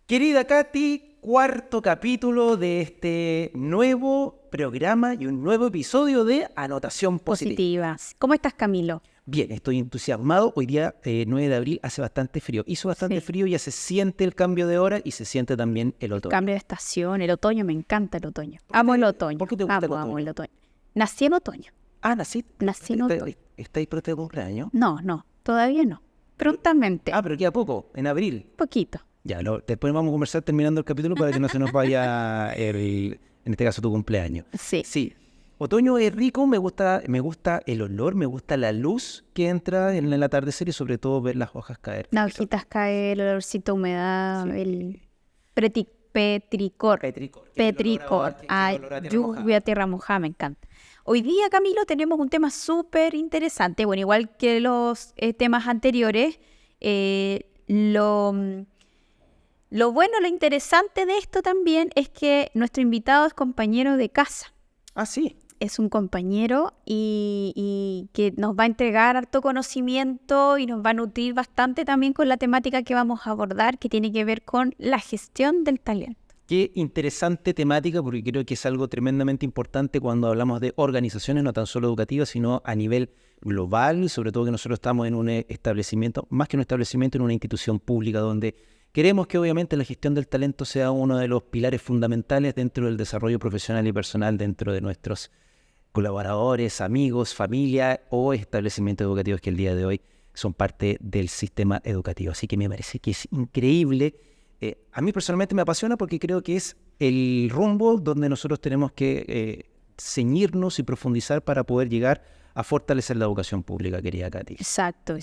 Querida Katy, cuarto capítulo de este nuevo programa y un nuevo episodio de Anotación Positiva. ¿Cómo estás, Camilo? Bien, estoy entusiasmado. Hoy día, 9 de abril, hace bastante frío. Hizo bastante frío, ya se siente el cambio de hora y se siente también el otoño. Cambio de estación, el otoño, me encanta el otoño. Amo el otoño. ¿Por qué te gusta el otoño? Amo el otoño. Nací en otoño. Ah, ¿nací en otoño. ¿Estáis pronto de cumpleaños? No, todavía no. Prontamente. Ah, pero queda poco, en abril. Poquito. Ya, después vamos a conversar terminando el capítulo para que no se nos vaya, en este caso, tu cumpleaños. Sí. Otoño es rico, me gusta el olor, me gusta la luz que entra en el atardecer y sobre todo ver las hojas caer. Las hojitas caer, el olorcito a humedad, el petricor. Lluvia, tierra mojada, me encanta. Hoy día, Camilo, tenemos un tema súper interesante. Bueno, igual que los temas anteriores, lo bueno, lo interesante de esto también es que nuestro invitado es compañero de casa. Ah, sí. Es un compañero y que nos va a entregar harto conocimiento y nos va a nutrir bastante también con la temática que vamos a abordar, que tiene que ver con la gestión del talento. Qué interesante temática, porque creo que es algo tremendamente importante cuando hablamos de organizaciones, no tan solo educativas, sino a nivel global, sobre todo que nosotros estamos en un establecimiento, más que un establecimiento, en una institución pública donde queremos que obviamente la gestión del talento sea uno de los pilares fundamentales dentro del desarrollo profesional y personal dentro de nuestros colaboradores, amigos, familia o establecimientos educativos que el día de hoy son parte del sistema educativo. Así que me parece que es increíble. A mí personalmente me apasiona porque creo que es el rumbo donde nosotros tenemos que ceñirnos y profundizar para poder llegar a fortalecer la educación pública, querida Katy. Exacto.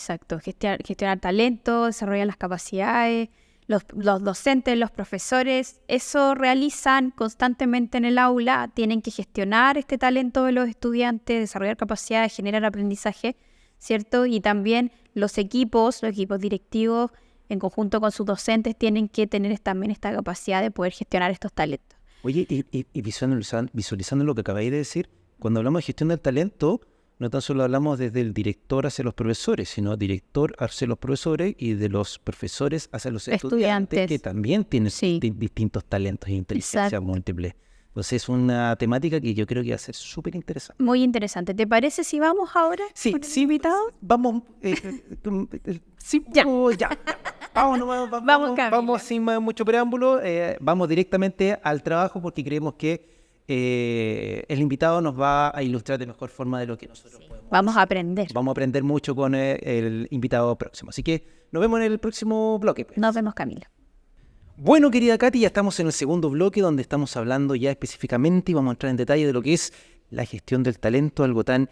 Gestionar talento, desarrollar las capacidades. Los docentes, los profesores, eso realizan constantemente en el aula, tienen que gestionar este talento de los estudiantes, desarrollar capacidades, generar aprendizaje, ¿cierto? Y también los equipos directivos, en conjunto con sus docentes, tienen que tener también esta capacidad de poder gestionar estos talentos. Oye, y visualizando lo que acabáis de decir, cuando hablamos de gestión del talento, no tan solo hablamos desde el director hacia los profesores, sino director hacia los profesores y de los profesores hacia los estudiantes que también tienen distintos talentos e inteligencias múltiples. Entonces es una temática que yo creo que va a ser súper interesante. Muy interesante. ¿Te parece si vamos ahora con el invitado? Vamos. Ya. Vamos sin mucho preámbulo. Vamos directamente al trabajo porque creemos que el invitado nos va a ilustrar de mejor forma de lo que nosotros podemos. Vamos a aprender. Vamos a aprender mucho con el invitado próximo. Así que nos vemos en el próximo bloque. Pues. Nos vemos, Camilo. Bueno, querida Katy, ya estamos en el segundo bloque donde estamos hablando ya específicamente y vamos a entrar en detalle de lo que es la gestión del talento, algo tan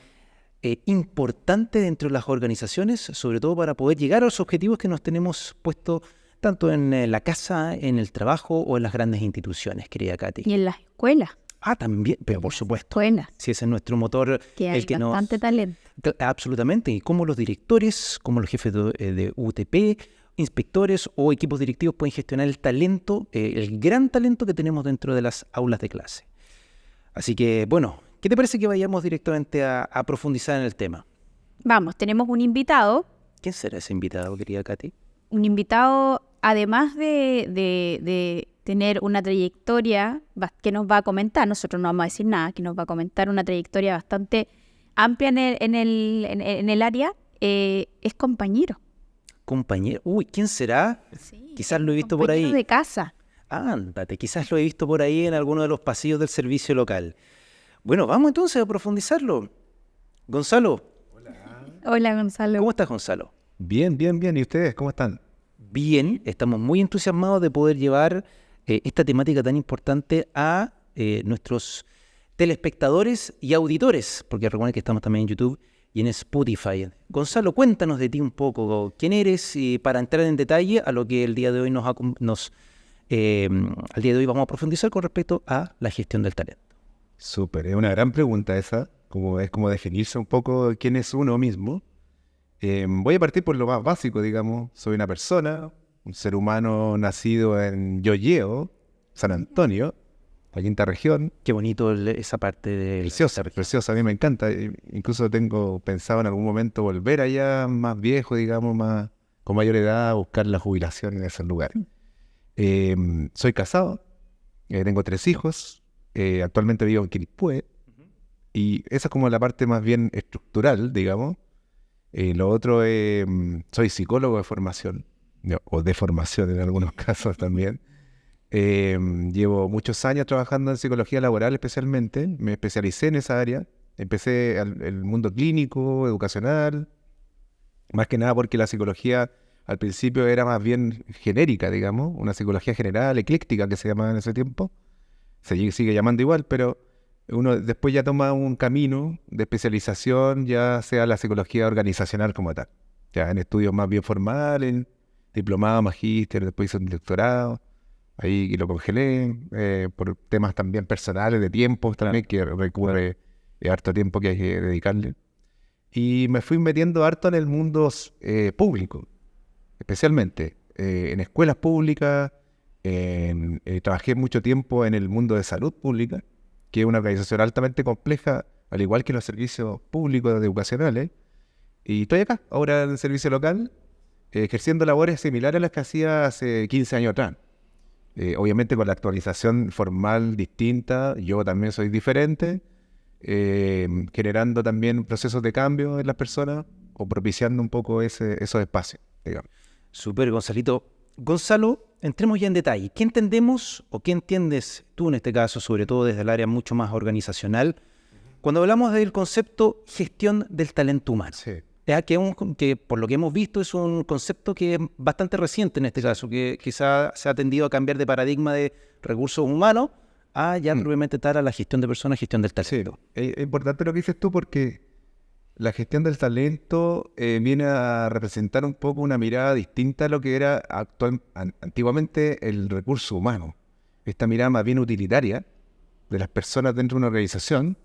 importante dentro de las organizaciones, sobre todo para poder llegar a los objetivos que nos tenemos puestos tanto en la casa, en el trabajo o en las grandes instituciones, querida Katy. Y en las escuelas. Ah, también, pero por supuesto. Escuelas. Si ese es nuestro motor. Que hay bastante talento. Absolutamente. Y cómo los directores, como los jefes de UTP, inspectores o equipos directivos pueden gestionar el talento, el gran talento que tenemos dentro de las aulas de clase. Así que, bueno, ¿qué te parece que vayamos directamente a profundizar en el tema? Vamos, tenemos un invitado. ¿Quién será ese invitado, querida Katy? Un invitado, además de tener una trayectoria que nos va a comentar, nosotros no vamos a decir nada, que nos va a comentar una trayectoria bastante amplia en el área, es compañero. Compañero. Uy, ¿quién será? Sí, quizás lo he visto por ahí. Compañero de casa. Ándate, quizás lo he visto por ahí en alguno de los pasillos del servicio local. Bueno, vamos entonces a profundizarlo. Gonzalo. Hola, Gonzalo. ¿Cómo estás, Gonzalo? Bien. ¿Y ustedes cómo están? Bien, estamos muy entusiasmados de poder llevar esta temática tan importante a nuestros telespectadores y auditores, porque recuerden que estamos también en YouTube y en Spotify. Gonzalo, cuéntanos de ti un poco, quién eres, y para entrar en detalle a lo que el día de hoy al día de hoy vamos a profundizar con respecto a la gestión del talento. Súper, es una gran pregunta esa, es como definirse un poco quién es uno mismo. Voy a partir por lo más básico, digamos. Soy una persona, un ser humano nacido en Yoyeo, San Antonio, la quinta región. Qué bonito esa parte de... Preciosa, a mí me encanta. Incluso tengo pensado en algún momento volver allá más viejo, digamos, con mayor edad, a buscar la jubilación en ese lugar. Soy casado, tengo 3 hijos, actualmente vivo en Quilpué, y esa es como la parte más bien estructural, digamos. Lo otro, soy psicólogo de formación, o de formación en algunos casos también. Llevo muchos años trabajando en psicología laboral especialmente, me especialicé en esa área, empecé el mundo clínico, educacional, más que nada porque la psicología al principio era más bien genérica, digamos, una psicología general, ecléctica que se llamaba en ese tiempo, sigue llamando igual, pero uno después ya toma un camino de especialización, ya sea la psicología organizacional como tal, ya en estudios más bien formales, diplomado, magíster, después hice un doctorado. Ahí lo congelé por temas también personales, de tiempos también, que requiere harto tiempo que hay que dedicarle. Y me fui metiendo harto en el mundo público, especialmente en escuelas públicas. Trabajé mucho tiempo en el mundo de salud pública, que es una organización altamente compleja, al igual que los servicios públicos educacionales. Y estoy acá, ahora en el servicio local, ejerciendo labores similares a las que hacía hace 15 años atrás. Obviamente con la actualización formal distinta, yo también soy diferente, generando también procesos de cambio en las personas o propiciando un poco esos espacios, digamos. Súper, Gonzalito. Gonzalo, entremos ya en detalle. ¿Qué entendemos o qué entiendes tú en este caso, sobre todo desde el área mucho más organizacional, cuando hablamos del concepto gestión del talento humano? Sí. Ya que por lo que hemos visto es un concepto que es bastante reciente en este caso, que quizá se ha tendido a cambiar de paradigma de recursos humanos a ya propiamente tal a la gestión de personas, gestión del talento. Sí, es importante lo que dices tú porque la gestión del talento viene a representar un poco una mirada distinta a lo que era antiguamente el recurso humano. Esta mirada más bien utilitaria de las personas dentro de una organización.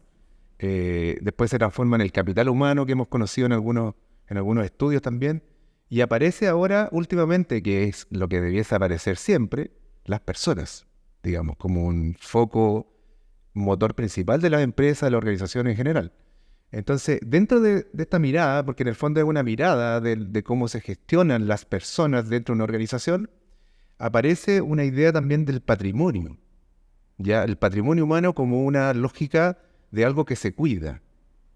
Después se transforma en el capital humano que hemos conocido en algunos estudios también, y aparece ahora últimamente, que es lo que debiese aparecer siempre, las personas, digamos, como un foco motor principal de las empresas, de la organización en general. Entonces, dentro de esta mirada, porque en el fondo es una mirada de cómo se gestionan las personas dentro de una organización, aparece una idea también del patrimonio, ya el patrimonio humano como una lógica de algo que se cuida,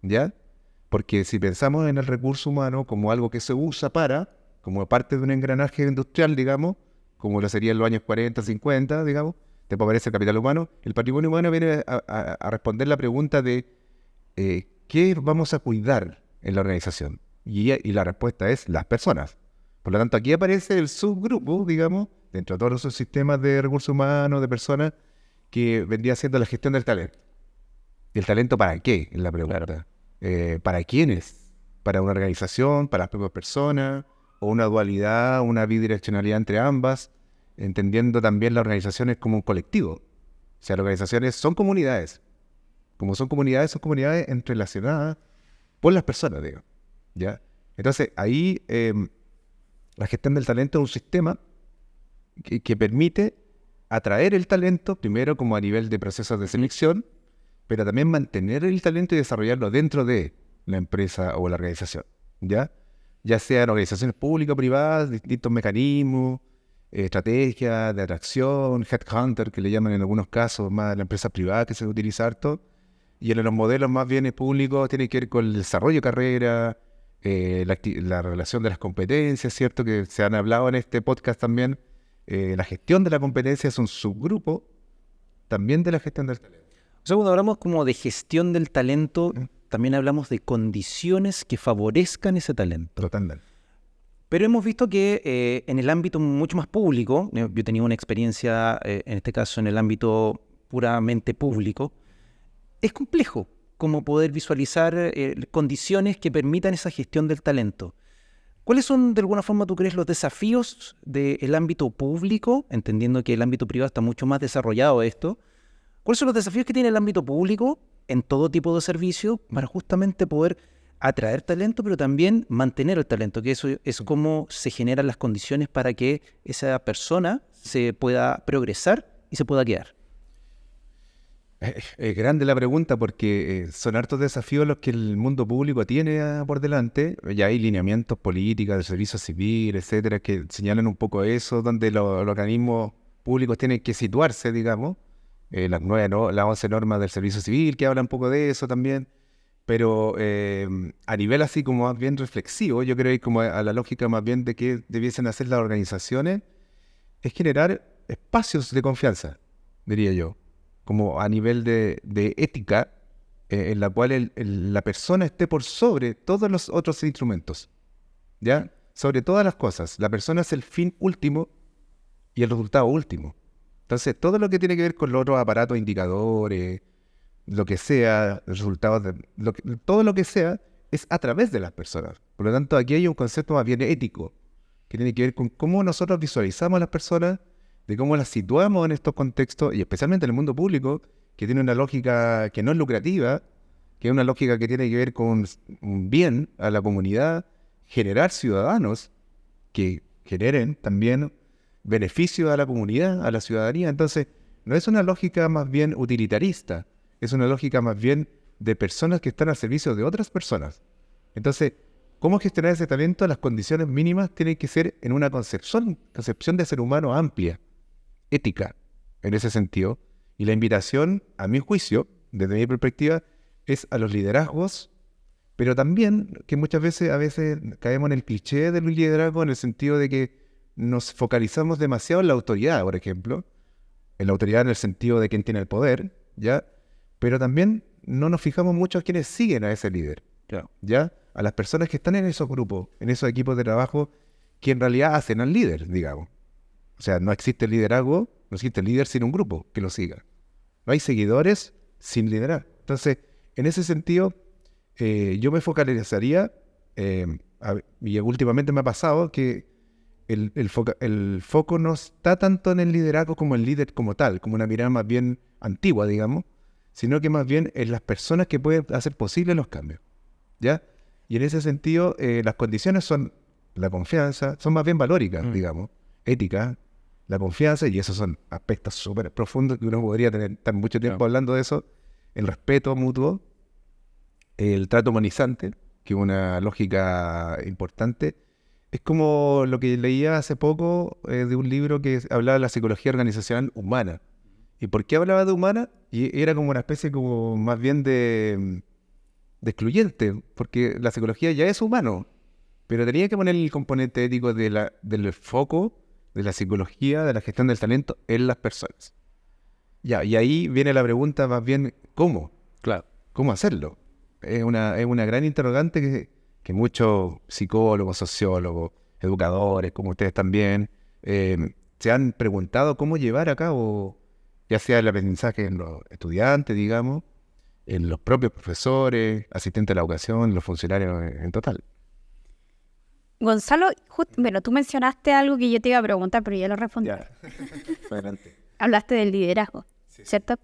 ¿ya? Porque si pensamos en el recurso humano como algo que se usa como parte de un engranaje industrial, digamos, como lo sería en los años 40, 50, digamos, después aparece el capital humano, el patrimonio humano viene a responder la pregunta de ¿qué vamos a cuidar en la organización? Y la respuesta es las personas. Por lo tanto, aquí aparece el subgrupo, digamos, dentro de todos los sistemas de recursos humanos, de personas, que vendría siendo la gestión del talento. ¿Y el talento para qué? Es la pregunta. Claro. ¿Para quiénes? ¿Para una organización? ¿Para las propias personas? ¿O una dualidad, una bidireccionalidad entre ambas? Entendiendo también las organizaciones como un colectivo. O sea, las organizaciones son comunidades. Como son comunidades entrelacionadas por las personas, digo. ¿Ya? Entonces, ahí la gestión del talento es un sistema que permite atraer el talento, primero como a nivel de procesos de selección, pero también mantener el talento y desarrollarlo dentro de la empresa o la organización, ¿ya? Ya sean organizaciones públicas o privadas, distintos mecanismos, estrategias de atracción, headhunter, que le llaman en algunos casos, más la empresa privada que se utiliza harto, y en los modelos más bien públicos tiene que ver con el desarrollo de carrera, la relación de las competencias, ¿cierto? Que se han hablado en este podcast también. La gestión de la competencia es un subgrupo también de la gestión del talento. O sea, cuando hablamos como de gestión del talento, también hablamos de condiciones que favorezcan ese talento. Totalmente. Pero hemos visto que en el ámbito mucho más público, yo he tenido una experiencia, en este caso en el ámbito puramente público, es complejo como poder visualizar condiciones que permitan esa gestión del talento. ¿Cuáles son, de alguna forma, tú crees, los desafíos del ámbito público, entendiendo que el ámbito privado está mucho más desarrollado esto? ¿Cuáles son los desafíos que tiene el ámbito público en todo tipo de servicio para justamente poder atraer talento, pero también mantener el talento? Que eso es cómo se generan las condiciones para que esa persona se pueda progresar y se pueda quedar. Es grande la pregunta porque son hartos desafíos los que el mundo público tiene por delante. Ya hay lineamientos políticos del servicio civil, etcétera, que señalan un poco eso, donde los organismos públicos tienen que situarse, digamos. Las 11 normas del servicio civil que hablan un poco de eso también. Pero a nivel así como más bien reflexivo, yo creo que como a la lógica más bien de que debiesen hacer las organizaciones, es generar espacios de confianza, diría yo, como a nivel de ética, en la cual la persona esté por sobre todos los otros instrumentos, ¿ya? Sobre todas las cosas. La persona es el fin último y el resultado último. Entonces, todo lo que tiene que ver con los otros aparatos, indicadores, lo que sea, resultados todo lo que sea, es a través de las personas. Por lo tanto, aquí hay un concepto más bien ético, que tiene que ver con cómo nosotros visualizamos a las personas, de cómo las situamos en estos contextos, y especialmente en el mundo público, que tiene una lógica que no es lucrativa, que es una lógica que tiene que ver con un bien a la comunidad, generar ciudadanos que generen también beneficio a la comunidad, a la ciudadanía. Entonces, no es una lógica más bien utilitarista, es una lógica más bien de personas que están al servicio de otras personas. Entonces, ¿cómo gestionar ese talento? Las condiciones mínimas tienen que ser en una concepción de ser humano amplia, ética, en ese sentido. Y la invitación, a mi juicio, desde mi perspectiva, es a los liderazgos, pero también que muchas veces, a veces caemos en el cliché del liderazgo en el sentido de que nos focalizamos demasiado en la autoridad, por ejemplo, en la autoridad en el sentido de quién tiene el poder, ¿ya? Pero también no nos fijamos mucho en quienes siguen a ese líder, ¿ya? A las personas que están en esos grupos, en esos equipos de trabajo, que en realidad hacen al líder, digamos. O sea, no existe liderazgo, no existe líder sin un grupo que lo siga. No hay seguidores sin liderar. Entonces, en ese sentido, yo me focalizaría, y últimamente me ha pasado que el foco no está tanto en el liderazgo como el líder como tal, como una mirada más bien antigua, digamos, sino que más bien en las personas que pueden hacer posibles los cambios, ¿ya? Y en ese sentido, las condiciones son la confianza, son más bien valóricas, digamos, éticas, la confianza, y esos son aspectos súper profundos que uno podría estar mucho tiempo hablando de eso, el respeto mutuo, el trato humanizante, que es una lógica importante. Es como lo que leía hace poco de un libro que hablaba de la psicología organizacional humana. ¿Y por qué hablaba de humana? Y era como una especie como más bien de excluyente, porque la psicología ya es humano, pero tenía que poner el componente ético del foco de la psicología, de la gestión del talento en las personas. Ya, y ahí viene la pregunta más bien, ¿cómo? Claro. ¿Cómo hacerlo? Es una gran interrogante que muchos psicólogos, sociólogos, educadores, como ustedes también, se han preguntado cómo llevar a cabo, ya sea el aprendizaje en los estudiantes, digamos, en los propios profesores, asistentes a la educación, los funcionarios en total. Gonzalo, bueno, tú mencionaste algo que yo te iba a preguntar, pero ya lo respondí. Ya, adelante. Hablaste del liderazgo, Sí. ¿cierto?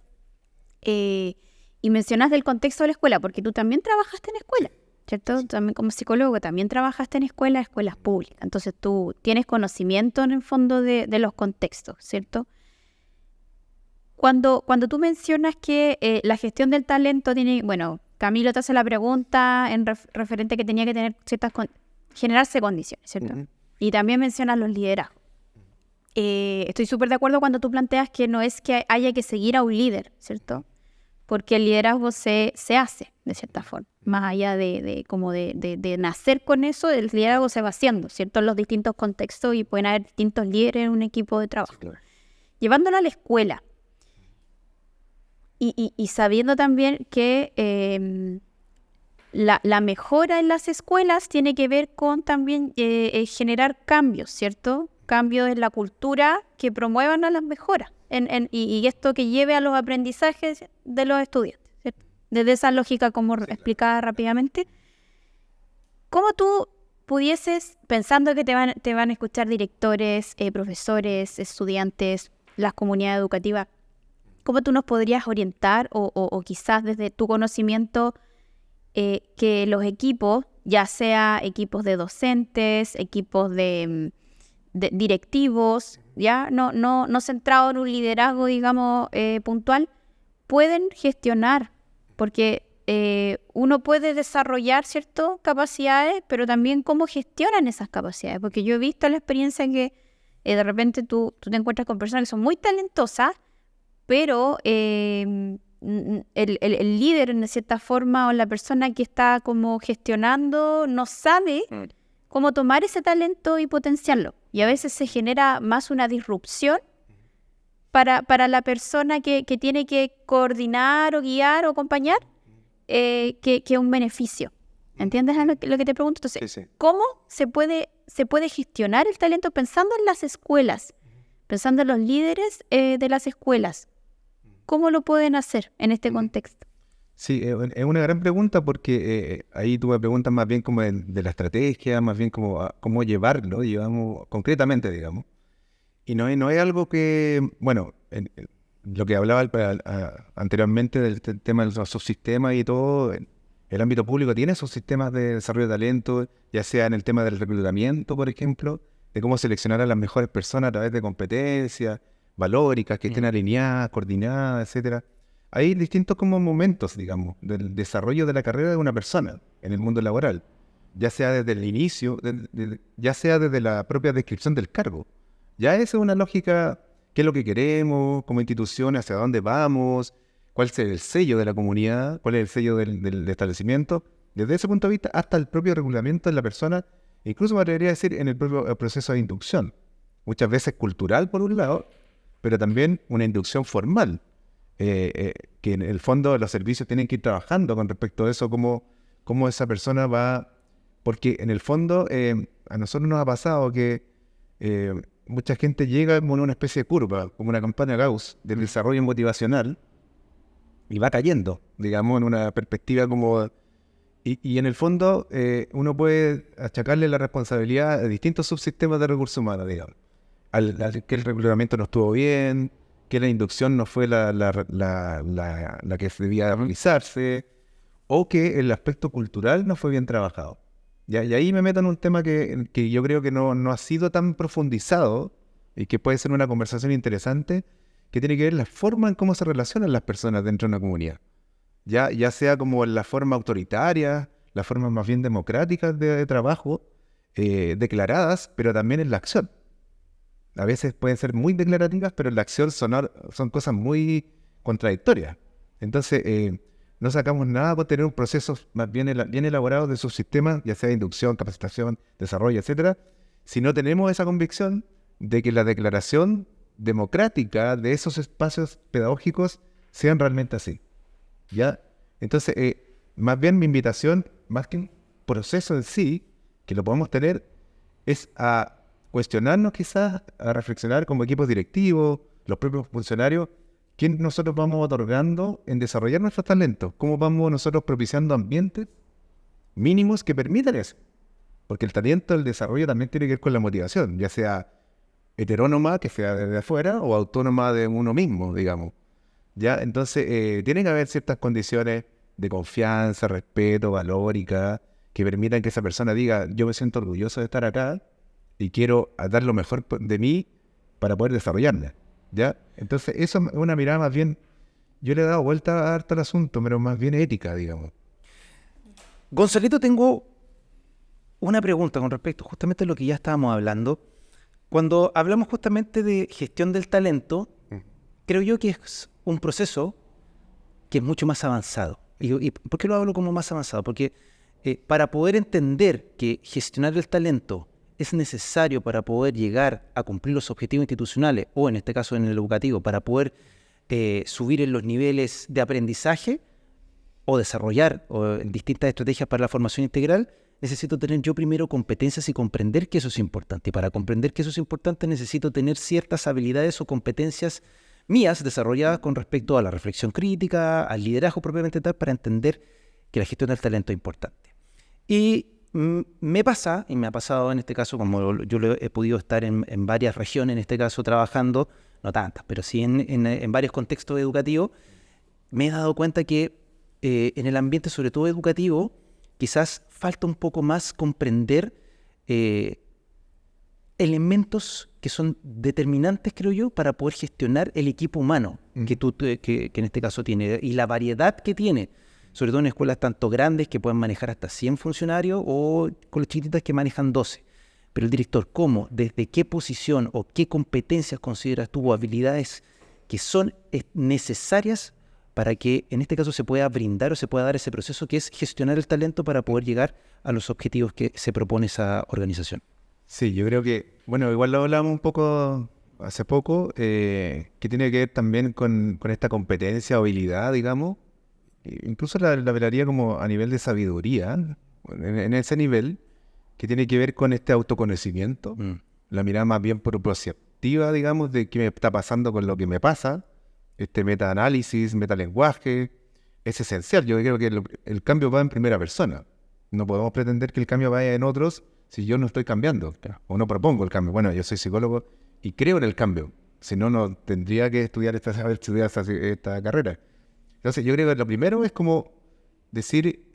Y mencionaste el contexto de la escuela, porque tú también trabajaste en escuela, ¿cierto? También como psicólogo, también trabajaste en escuelas públicas. Entonces tú tienes conocimiento en el fondo de los contextos, ¿cierto? Cuando tú mencionas que la gestión del talento tiene, bueno, Camilo te hace la pregunta en referente que tenía que tener generarse condiciones, ¿cierto? Uh-huh. Y también mencionas los liderazgos. Estoy súper de acuerdo cuando tú planteas que no es que haya que seguir a un líder, ¿cierto? Porque el liderazgo se hace, de cierta forma. Más allá de nacer con eso, el liderazgo se va haciendo, ¿cierto? En los distintos contextos y pueden haber distintos líderes en un equipo de trabajo. Sí, claro. Llevándolo a la escuela y sabiendo también que la mejora en las escuelas tiene que ver con también generar cambios, ¿cierto? Cambios en la cultura que promuevan a las mejoras y esto que lleve a los aprendizajes de los estudiantes, ¿cierto? Desde esa lógica como explicada rápidamente, ¿cómo tú pudieses, pensando que te van a escuchar directores, profesores, estudiantes, las comunidades educativas, cómo tú nos podrías orientar o quizás desde tu conocimiento que los equipos, ya sea equipos de docentes, equipos de directivos, ya no centrado en un liderazgo, digamos, puntual, pueden gestionar, porque uno puede desarrollar ciertas capacidades, pero también cómo gestionan esas capacidades, porque yo he visto la experiencia que De repente tú te encuentras con personas que son muy talentosas, pero el líder, en cierta forma, o la persona que está como gestionando, no sabe cómo tomar ese talento y potenciarlo. Y a veces se genera más una disrupción para la persona que tiene que coordinar o guiar o acompañar que un beneficio. ¿Entiendes lo que te pregunto? Entonces, Sí, sí. ¿cómo se puede gestionar el talento pensando en las escuelas, pensando en los líderes de las escuelas? ¿Cómo lo pueden hacer en este contexto? Sí, es una gran pregunta porque ahí tú me preguntas más bien como de la estrategia, más bien como cómo llevarlo, digamos, concretamente, digamos. Y no es algo que, bueno, lo que hablaba anteriormente del tema de los subsistemas y todo, el ámbito público tiene esos sistemas de desarrollo de talento, ya sea en el tema del reclutamiento, por ejemplo, de cómo seleccionar a las mejores personas a través de competencias valóricas, que estén alineadas, coordinadas, etcétera. Hay distintos como momentos, digamos, del desarrollo de la carrera de una persona en el mundo laboral, ya sea desde el inicio, ya sea desde la propia descripción del cargo. Ya esa es una lógica, qué es lo que queremos como institución, hacia dónde vamos, cuál es el sello de la comunidad, cuál es el sello del establecimiento. Desde ese punto de vista, hasta el propio regulamiento de la persona, incluso me atrevería a decir en el propio proceso de inducción. Muchas veces cultural, por un lado, pero también una inducción formal, que en el fondo los servicios tienen que ir trabajando con respecto a eso, cómo esa persona va, porque en el fondo a nosotros nos ha pasado que mucha gente llega como en una especie de curva, como una campana Gauss del desarrollo motivacional y va cayendo, digamos, en una perspectiva como... Y en el fondo uno puede achacarle la responsabilidad a distintos subsistemas de recursos humanos, digamos. Que el reclutamiento no estuvo bien, que la inducción no fue la que debía realizarse, o que el aspecto cultural no fue bien trabajado. Y ahí me meto en un tema que yo creo que no ha sido tan profundizado y que puede ser una conversación interesante, que tiene que ver la forma en cómo se relacionan las personas dentro de una comunidad. Ya sea como la forma autoritaria, la forma más bien democrática de trabajo, declaradas, pero también en la acción. A veces pueden ser muy declarativas, pero en la acción son cosas muy contradictorias. Entonces, no sacamos nada por tener un proceso más bien elaborado de subsistemas, ya sea inducción, capacitación, desarrollo, etcétera, si no tenemos esa convicción de que la declaración democrática de esos espacios pedagógicos sean realmente así. ¿Ya? Entonces, más bien mi invitación, más que un proceso en sí, que lo podemos tener, es a cuestionarnos quizás, a reflexionar como equipos directivos, los propios funcionarios, qué nosotros vamos otorgando en desarrollar nuestros talentos, cómo vamos nosotros propiciando ambientes mínimos que permitan eso. Porque el talento, el desarrollo también tiene que ver con la motivación, ya sea heterónoma, que sea desde afuera, o autónoma de uno mismo, digamos. ¿Ya? Entonces, tienen que haber ciertas condiciones de confianza, respeto, valórica, que permitan que esa persona diga, yo me siento orgulloso de estar acá y quiero dar lo mejor de mí para poder desarrollarme. ¿Ya? Entonces, eso es una mirada más bien, yo le he dado vuelta harto al asunto, pero más bien ética, digamos. Gonzalito, tengo una pregunta con respecto justamente a lo que ya estábamos hablando. Cuando hablamos justamente de gestión del talento, creo yo que es un proceso que es mucho más avanzado. ¿Y por qué lo hablo como más avanzado? Porque para poder entender que gestionar el talento es necesario para poder llegar a cumplir los objetivos institucionales, o en este caso en el educativo, para poder subir en los niveles de aprendizaje o desarrollar distintas estrategias para la formación integral, necesito tener yo primero competencias y comprender que eso es importante. Y para comprender que eso es importante necesito tener ciertas habilidades o competencias mías desarrolladas con respecto a la reflexión crítica, al liderazgo propiamente tal, para entender que la gestión del talento es importante. Y me pasa, y me ha pasado en este caso, como yo he podido estar en varias regiones, en este caso trabajando, no tantas, pero sí en varios contextos educativos, me he dado cuenta que en el ambiente, sobre todo educativo, quizás falta un poco más comprender elementos que son determinantes, creo yo, para poder gestionar el equipo humano que en este caso tiene, y la variedad que tiene, sobre todo en escuelas tanto grandes que pueden manejar hasta 100 funcionarios o con las chiquititas que manejan 12. pero el director, ¿cómo? ¿Desde qué posición o qué competencias consideras tú o habilidades que son necesarias para que en este caso se pueda brindar o se pueda dar ese proceso que es gestionar el talento para poder llegar a los objetivos que se propone esa organización? Sí, yo creo que, bueno, igual lo hablamos un poco hace poco, que tiene que ver también con esta competencia o habilidad, digamos. Incluso la hablaría como a nivel de sabiduría, en ese nivel, que tiene que ver con este autoconocimiento, la mirada más bien propositiva, digamos, de qué me está pasando con lo que me pasa, este metaanálisis, metalenguaje, es esencial. Yo creo que el cambio va en primera persona. No podemos pretender que el cambio vaya en otros si yo no estoy cambiando, o no propongo el cambio. Bueno, yo soy psicólogo y creo en el cambio, si no, no tendría que estudiar esta carrera. Entonces yo creo que lo primero es como decir,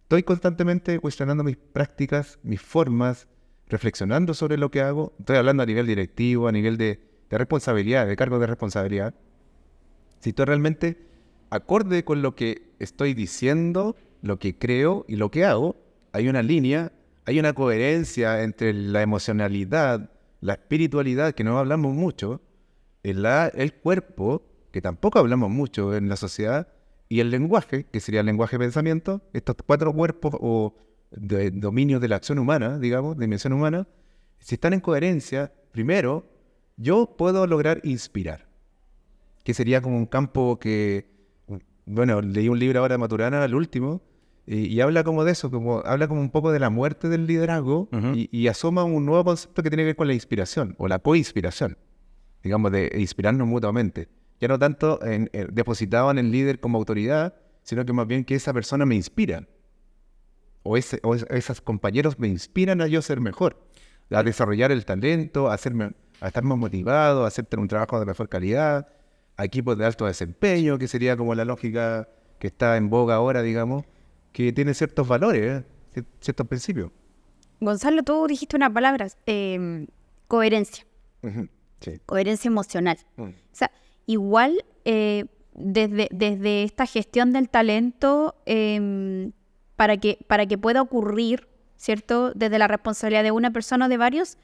estoy constantemente cuestionando mis prácticas, mis formas, reflexionando sobre lo que hago. Estoy hablando a nivel directivo, a nivel de responsabilidad, de cargo de responsabilidad. Si estoy realmente acorde con lo que estoy diciendo, lo que creo y lo que hago, hay una línea, hay una coherencia entre la emocionalidad, la espiritualidad, que no hablamos mucho, el cuerpo, que tampoco hablamos mucho en la sociedad, y el lenguaje, que sería el lenguaje de pensamiento, estos 4 cuerpos o dominios de la acción humana, digamos, dimensión humana, si están en coherencia, primero, yo puedo lograr inspirar, que sería como un campo que, bueno, leí un libro ahora de Maturana, el último, y habla como de eso, habla como un poco de la muerte del liderazgo, y asoma un nuevo concepto que tiene que ver con la inspiración, o la coinspiración, digamos, de inspirarnos mutuamente. Ya no tanto depositado en el líder como autoridad, sino que más bien que esa persona me inspira. O esos compañeros me inspiran a yo ser mejor, a desarrollar el talento, a estar más motivado, a hacer un trabajo de mejor calidad, a equipos de alto desempeño, que sería como la lógica que está en boga ahora, digamos, que tiene ciertos valores, ciertos principios. Gonzalo, tú dijiste una palabra, coherencia. Sí. Coherencia emocional. O sea, igual desde esta gestión del talento, para que pueda ocurrir, ¿cierto? Desde la responsabilidad de una persona o de varios,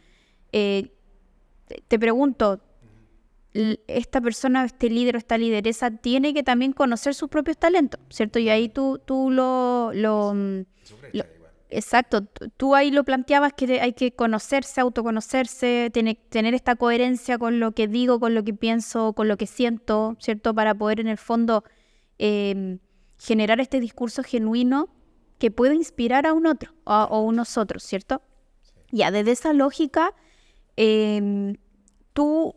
te pregunto, esta persona, este líder o esta lideresa tiene que también conocer sus propios talentos, ¿cierto? Y ahí tú exacto, tú ahí lo planteabas, que hay que conocerse, autoconocerse, tener esta coherencia con lo que digo, con lo que pienso, con lo que siento, ¿cierto? Para poder en el fondo generar este discurso genuino que pueda inspirar a un otro o unos otros, ¿cierto? Ya, desde esa lógica, tú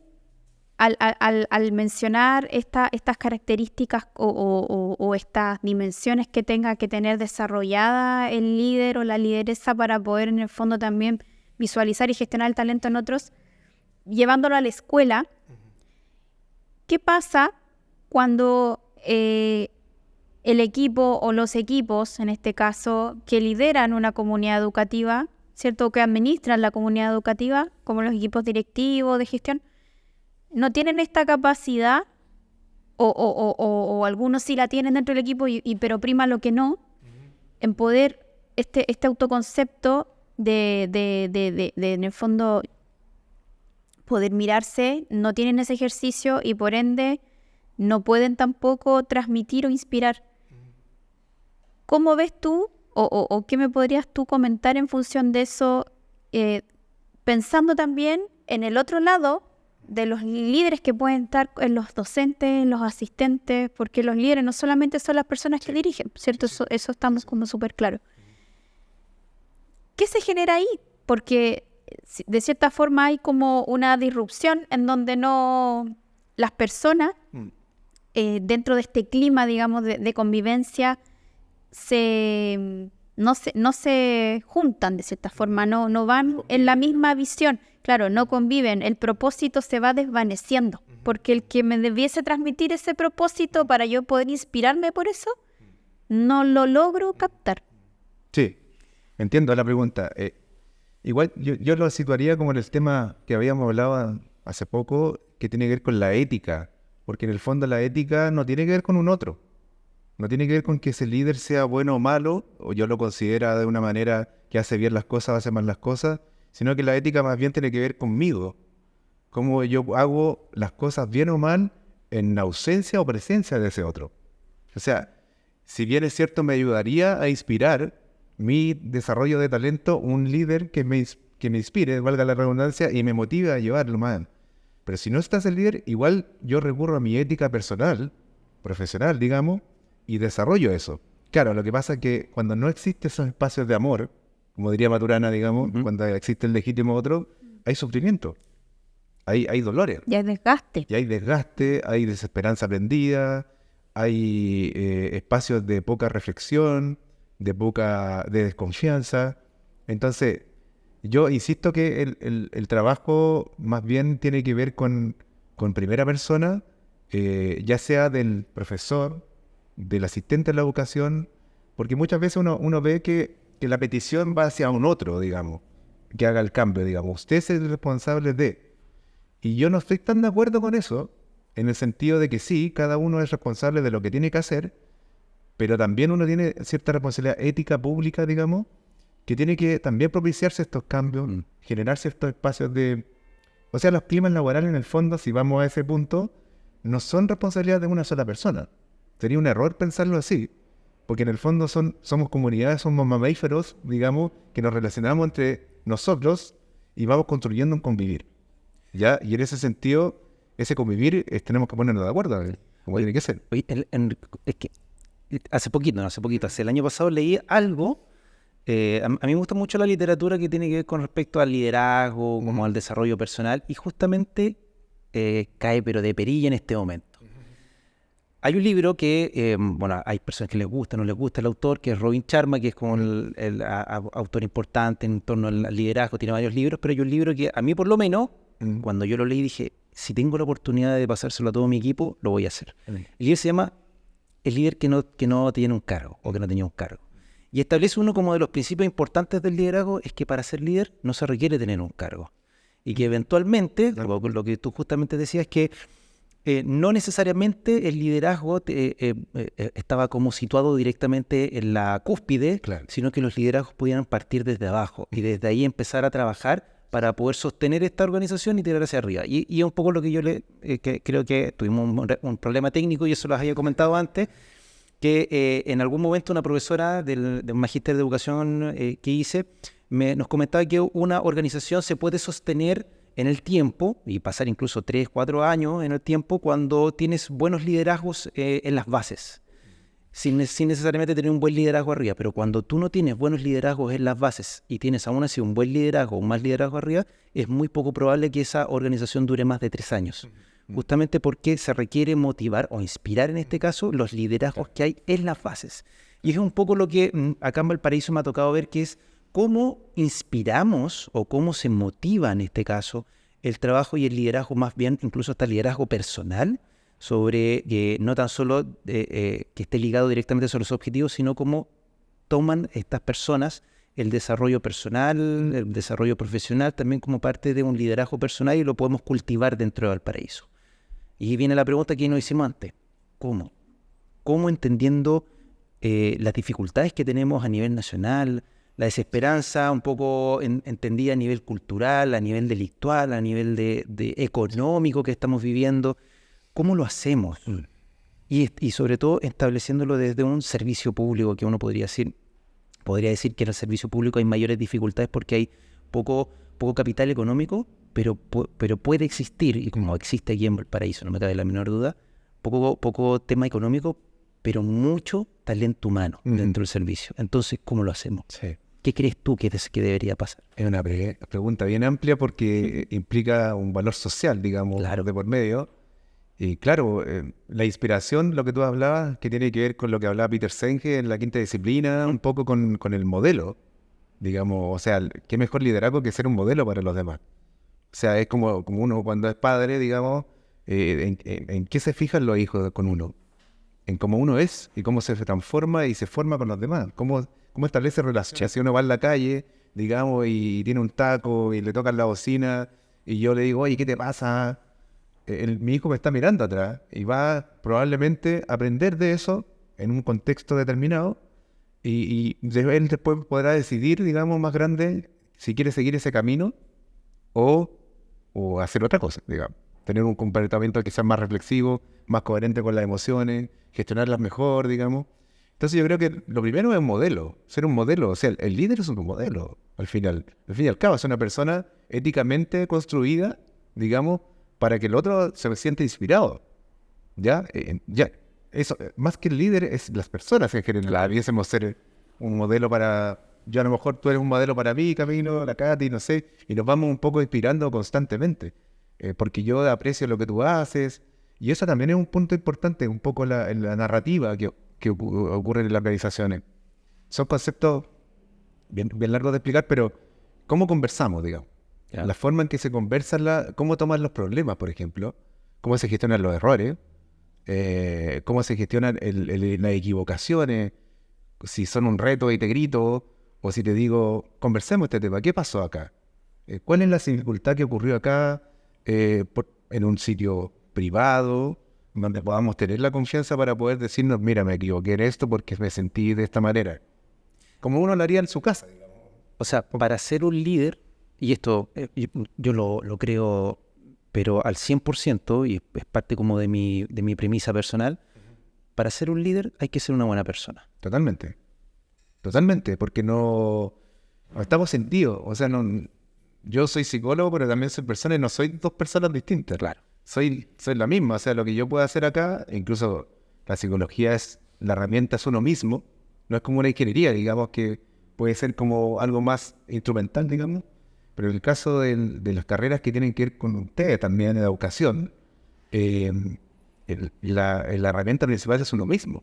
al mencionar estas características o estas dimensiones que tenga que tener desarrollada el líder o la lideresa para poder en el fondo también visualizar y gestionar el talento en otros, llevándolo a la escuela, ¿qué pasa cuando el equipo o los equipos, en este caso, que lideran una comunidad educativa, ¿cierto? Que administran la comunidad educativa, como los equipos directivos de gestión, no tienen esta capacidad, o algunos sí la tienen dentro del equipo, pero prima lo que no, en poder este autoconcepto de en el fondo poder mirarse, no tienen ese ejercicio y por ende no pueden tampoco transmitir o inspirar. ¿Cómo ves tú o qué me podrías tú comentar en función de eso, pensando también en el otro lado de los líderes que pueden estar en los docentes, en los asistentes, porque los líderes no solamente son las personas que dirigen, ¿cierto? Eso estamos como súper claros. ¿Qué se genera ahí? Porque de cierta forma hay como una disrupción en donde no las personas, dentro de este clima, digamos, de convivencia, no se juntan de cierta forma, no van en la misma visión. Claro, no conviven, el propósito se va desvaneciendo, porque el que me debiese transmitir ese propósito para yo poder inspirarme por eso, no lo logro captar. Sí, entiendo la pregunta. Igual yo lo situaría como en el tema que habíamos hablado hace poco, que tiene que ver con la ética, porque en el fondo la ética no tiene que ver con un otro, no tiene que ver con que ese líder sea bueno o malo, o yo lo considero de una manera que hace bien las cosas, hace mal las cosas, sino que la ética más bien tiene que ver conmigo. Cómo yo hago las cosas bien o mal en ausencia o presencia de ese otro. O sea, si bien es cierto, me ayudaría a inspirar mi desarrollo de talento un líder que me inspire, valga la redundancia, y me motive a llevarlo más. Pero si no estás el líder, igual yo recurro a mi ética personal, profesional, digamos, y desarrollo eso. Claro, lo que pasa es que cuando no existen esos espacios de amor, como diría Maturana, digamos, cuando existe el legítimo otro, hay sufrimiento, hay dolores. Ya es desgaste. Y hay desgaste, hay desesperanza aprendida, hay espacios de poca reflexión, de desconfianza. Entonces, yo insisto que el trabajo más bien tiene que ver con primera persona, ya sea del profesor, del asistente de la educación, porque muchas veces uno ve que la petición va hacia un otro, digamos, que haga el cambio, digamos. Usted es el responsable de... Y yo no estoy tan de acuerdo con eso, en el sentido de que sí, cada uno es responsable de lo que tiene que hacer, pero también uno tiene cierta responsabilidad ética pública, digamos, que tiene que también propiciarse estos cambios, generarse estos espacios de... O sea, los climas laborales en el fondo, si vamos a ese punto, no son responsabilidad de una sola persona. Sería un error pensarlo así, porque en el fondo somos comunidades, somos mamíferos, digamos, que nos relacionamos entre nosotros y vamos construyendo un convivir. ¿Ya? Y en ese sentido, ese convivir tenemos que ponernos de acuerdo, como tiene que ser. Oye, es que hace poquito, hace el año pasado leí algo. A mí me gusta mucho la literatura que tiene que ver con respecto al liderazgo, como al desarrollo personal, y justamente cae pero de perilla en este momento. Hay un libro que, bueno, hay personas que les gusta, no les gusta el autor, que es Robin Sharma, que es como el autor importante en torno al liderazgo, tiene varios libros, pero hay un libro que a mí por lo menos, cuando yo lo leí dije, si tengo la oportunidad de pasárselo a todo mi equipo, lo voy a hacer. El libro se llama El líder que no tiene un cargo, o que no tenía un cargo. Y establece uno como de los principios importantes del liderazgo, es que para ser líder no se requiere tener un cargo. Y que eventualmente, lo que tú justamente decías, es que no necesariamente el liderazgo estaba como situado directamente en la cúspide, sino que los liderazgos podían partir desde abajo y desde ahí empezar a trabajar para poder sostener esta organización y tirar hacia arriba. Y es un poco lo que yo que creo que tuvimos un problema técnico, y eso lo había comentado antes, que en algún momento una profesora del magíster de educación que hice nos comentaba que una organización se puede sostener en el tiempo, y pasar incluso 3, 4 años en el tiempo, cuando tienes buenos liderazgos en las bases, sin necesariamente tener un buen liderazgo arriba. Pero cuando tú no tienes buenos liderazgos en las bases y tienes aún así un buen liderazgo, un mal liderazgo arriba, es muy poco probable que esa organización dure más de 3 años. Justamente porque se requiere motivar o inspirar, en este caso, los liderazgos que hay en las bases. Y es un poco lo que acá en Valparaíso me ha tocado ver, que es cómo inspiramos o cómo se motiva, en este caso, el trabajo y el liderazgo, más bien incluso hasta el liderazgo personal, sobre no tan solo que esté ligado directamente sobre los objetivos, sino cómo toman estas personas el desarrollo personal, el desarrollo profesional, también como parte de un liderazgo personal, y lo podemos cultivar dentro de Valparaíso. Y viene la pregunta que nos hicimos antes: ¿cómo? ¿Cómo, entendiendo las dificultades que tenemos a nivel nacional, la desesperanza un poco entendida a nivel cultural, a nivel delictual, a nivel de económico que estamos viviendo? ¿Cómo lo hacemos? Y sobre todo estableciéndolo desde un servicio público, que uno podría decir que en el servicio público hay mayores dificultades porque hay poco capital económico, pero puede existir, y como existe aquí en Valparaíso, no me cabe la menor duda, poco tema económico, pero mucho talento humano dentro del servicio. Entonces, ¿cómo lo hacemos? Sí. ¿Qué crees tú que debería pasar? Es una pregunta bien amplia porque implica un valor social, digamos, de por medio. Y claro, la inspiración, lo que tú hablabas, que tiene que ver con lo que hablaba Peter Senge en la quinta disciplina, un poco con el modelo, digamos. O sea, qué mejor liderazgo que ser un modelo para los demás. O sea, es como uno cuando es padre, digamos, en qué se fijan los hijos con uno. En cómo uno es y cómo se transforma y se forma con los demás. Cómo establece relaciones. Si uno va en la calle, digamos, y tiene un taco y le tocan la bocina y yo le digo, oye, ¿qué te pasa? Mi hijo me está mirando atrás y va probablemente a aprender de eso en un contexto determinado, y él después podrá decidir, digamos, más grande, si quiere seguir ese camino o hacer otra cosa, digamos. Tener un comportamiento que sea más reflexivo, más coherente con las emociones, gestionarlas mejor, digamos. Entonces yo creo que lo primero es un modelo, ser un modelo. O sea, el líder es un modelo, al final. Al fin y al cabo, es una persona éticamente construida, digamos, para que el otro se sienta inspirado. ¿Ya? Eso, más que el líder, es las personas que quieren. Debiésemos ser un modelo para... Yo a lo mejor tú eres un modelo para mí, Camilo, la Katy, no sé, y nos vamos un poco inspirando constantemente. Porque yo aprecio lo que tú haces, y eso también es un punto importante, un poco en la narrativa que ocurre en las organizaciones. Son conceptos bien largos de explicar, pero ¿cómo conversamos, digamos? La forma en que se conversa, cómo toman los problemas, por ejemplo, cómo se gestionan los errores, cómo se gestionan las equivocaciones, si son un reto y te grito, o si te digo, conversemos este tema, ¿qué pasó acá? ¿Cuál es la dificultad que ocurrió acá en un sitio privado, donde podamos tener la confianza para poder decirnos, mira, me equivoqué en esto porque me sentí de esta manera? Como uno lo haría en su casa, digamos. O sea, para ser un líder, y esto yo lo creo, pero al 100%, y es parte como de mi premisa personal, para ser un líder hay que ser una buena persona. Totalmente, porque no estamos sentidos. O sea, yo soy psicólogo, pero también soy persona y no soy dos personas distintas. Claro. Soy la misma. O sea, lo que yo puedo hacer acá, incluso la psicología la herramienta es uno mismo. No es como una ingeniería, digamos, que puede ser como algo más instrumental, digamos. Pero en el caso de las carreras que tienen que ver con ustedes también en la educación, la herramienta principal es uno mismo.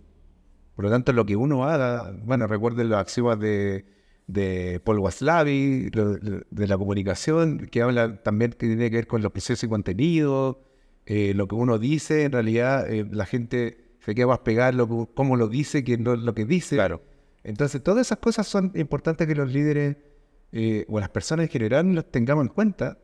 Por lo tanto, lo que uno haga, bueno, recuerden los axiomas de Paul Watzlawick, de la comunicación, que habla también que tiene que ver con los procesos y contenidos, lo que uno dice, en realidad la gente se queda más pegada cómo lo dice que no lo que dice. Claro. Entonces, todas esas cosas son importantes que los líderes o las personas en general las tengamos en cuenta.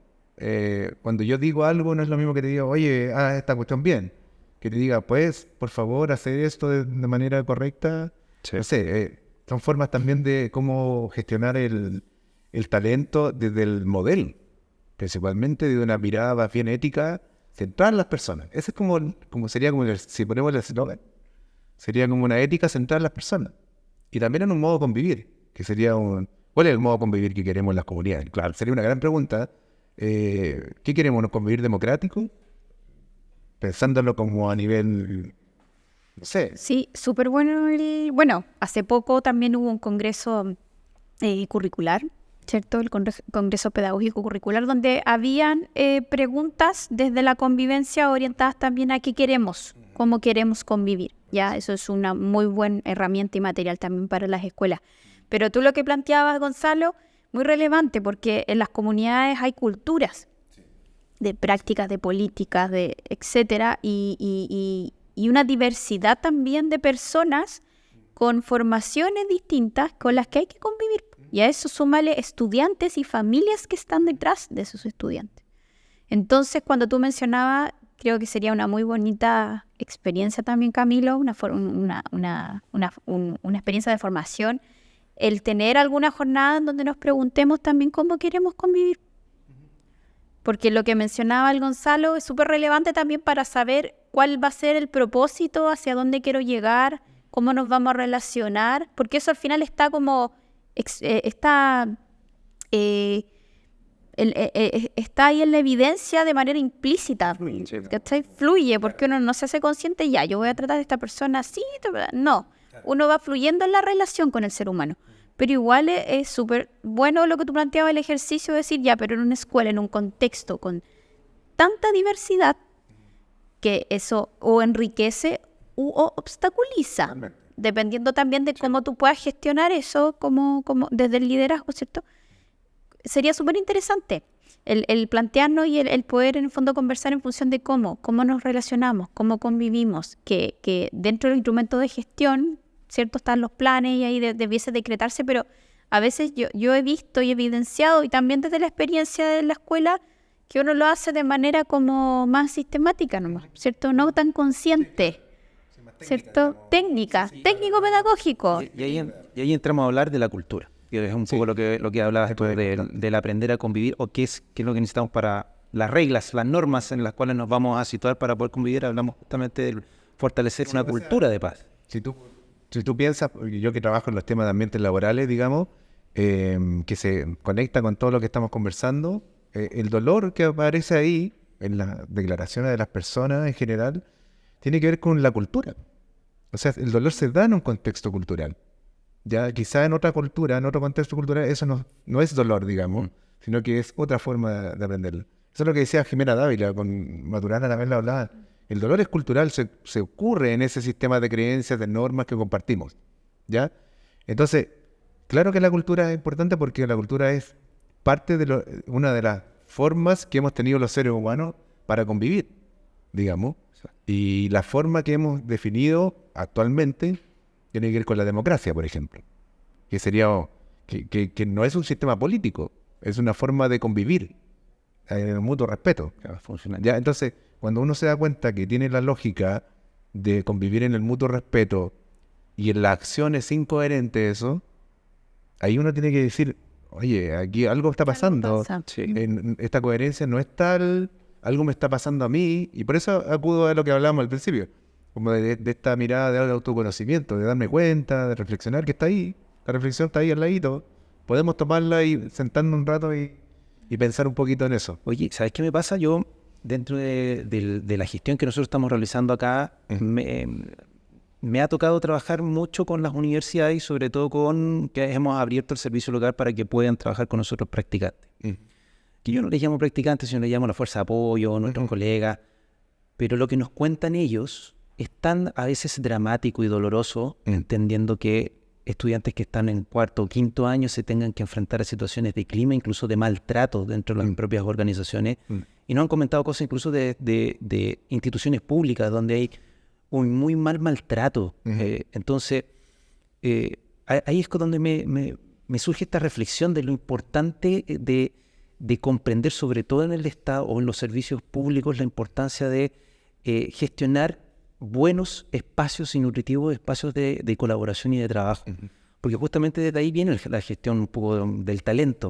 Cuando yo digo algo, no es lo mismo que te diga, oye, haz esta cuestión bien. Que te diga, pues, por favor, hacer esto de manera correcta. Sí. No sé, son formas también de cómo gestionar el talento desde el modelo, principalmente de una mirada más bien ética, centrar en las personas. Ese es como sería como, si ponemos el eslogan, sería como una ética centrada en las personas. Y también en un modo de convivir, que sería ¿cuál es el modo de convivir que queremos en las comunidades? Claro, sería una gran pregunta. ¿Qué queremos? ¿Un convivir democrático? Pensándolo como a nivel, no sé. Sí, súper bueno. Bueno, hace poco también hubo un congreso curricular, ¿cierto? El Congreso Pedagógico Curricular, donde habían preguntas desde la convivencia orientadas también a qué queremos, cómo queremos convivir. Ya, eso es una muy buena herramienta y material también para las escuelas. Pero tú lo que planteabas, Gonzalo, muy relevante, porque en las comunidades hay culturas de prácticas, de políticas, de etcétera, y una diversidad también de personas con formaciones distintas con las que hay que convivir. Y a eso súmale estudiantes y familias que están detrás de esos estudiantes. Entonces, cuando tú mencionabas, creo que sería una muy bonita experiencia también, Camilo, una experiencia de formación, el tener alguna jornada en donde nos preguntemos también cómo queremos convivir. Porque lo que mencionaba el Gonzalo es súper relevante también para saber cuál va a ser el propósito, hacia dónde quiero llegar, cómo nos vamos a relacionar, porque eso al final está como está ahí en la evidencia de manera implícita. ¿Cachai? Fluye, porque uno no se hace consciente, ya, yo voy a tratar a esta persona así, no. Uno va fluyendo en la relación con el ser humano. Pero igual es súper bueno lo que tú planteabas, el ejercicio de decir, ya, pero en una escuela, en un contexto con tanta diversidad, que eso o enriquece o obstaculiza, dependiendo también de cómo tú puedas gestionar eso como desde el liderazgo, ¿cierto? Sería súper interesante el plantearnos y el poder en el fondo conversar en función de cómo nos relacionamos, cómo convivimos, que dentro del instrumento de gestión, ¿cierto? Están los planes y ahí debiese decretarse, pero a veces yo he visto y evidenciado, y también desde la experiencia de la escuela, que uno lo hace de manera como más sistemática nomás, ¿cierto? No tan consciente, ¿cierto? Técnica, técnico-pedagógico. Y ahí entramos a hablar de la cultura. que es un poco lo que hablabas tú del aprender a convivir, o qué es lo que necesitamos para las reglas, las normas en las cuales nos vamos a situar para poder convivir. Hablamos justamente de fortalecer una cultura de paz. Si tú piensas, yo que trabajo en los temas de ambientes laborales, digamos, que se conecta con todo lo que estamos conversando, el dolor que aparece ahí, en las declaraciones de las personas en general, tiene que ver con la cultura. O sea, el dolor se da en un contexto cultural. Ya quizá en otra cultura, en otro contexto cultural, eso no es dolor, digamos, sino que es otra forma de aprenderlo. Eso es lo que decía Jimena Dávila, con Maturana también la hablaba. El dolor es cultural, se ocurre en ese sistema de creencias, de normas que compartimos, ¿ya? Entonces, claro que la cultura es importante porque la cultura es parte de una de las formas que hemos tenido los seres humanos para convivir, digamos. Y la forma que hemos definido actualmente tiene que ver con la democracia, por ejemplo, que sería que no es un sistema político, es una forma de convivir en mutuo respeto. ¿Ya? Entonces, cuando uno se da cuenta que tiene la lógica de convivir en el mutuo respeto y en las acciones incoherentes de eso, ahí uno tiene que decir, oye, aquí algo está pasando, esta coherencia no es tal, algo me está pasando a mí, y por eso acudo a lo que hablábamos al principio, como de esta mirada de autoconocimiento, de darme cuenta, de reflexionar que está ahí, la reflexión está ahí al ladito, podemos tomarla y sentarnos un rato y pensar un poquito en eso. Oye, ¿sabes qué me pasa? Yo, dentro de la gestión que nosotros estamos realizando acá, me ha tocado trabajar mucho con las universidades y sobre todo con que hemos abierto el servicio local para que puedan trabajar con nosotros practicantes. Que yo no les llamo practicantes, sino les llamo la fuerza de apoyo, nuestros colegas, pero lo que nos cuentan ellos es tan a veces dramático y doloroso, entendiendo que estudiantes que están en cuarto o quinto año se tengan que enfrentar a situaciones de clima, incluso de maltrato dentro de las propias organizaciones. Y nos han comentado cosas incluso de instituciones públicas donde hay un muy mal maltrato. Entonces, ahí es donde me surge esta reflexión de lo importante de comprender, sobre todo en el Estado o en los servicios públicos, la importancia de gestionar buenos espacios y nutritivos espacios de colaboración y de trabajo. Porque justamente desde ahí viene la gestión un poco del talento.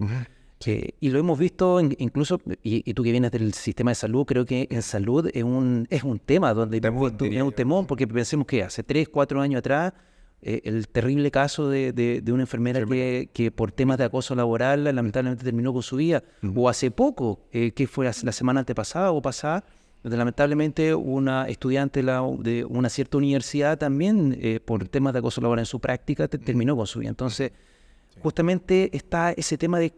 Y lo hemos visto incluso, y tú que vienes del sistema de salud, creo que en salud es un tema donde es un temón, porque pensemos que hace 3, 4 años atrás, el terrible caso de una enfermera que por temas de acoso laboral lamentablemente terminó con su vida, o hace poco, que fue la semana antepasada o pasada, donde lamentablemente una estudiante de una cierta universidad también, por temas de acoso laboral en su práctica, terminó con su vida. Entonces, justamente está ese tema de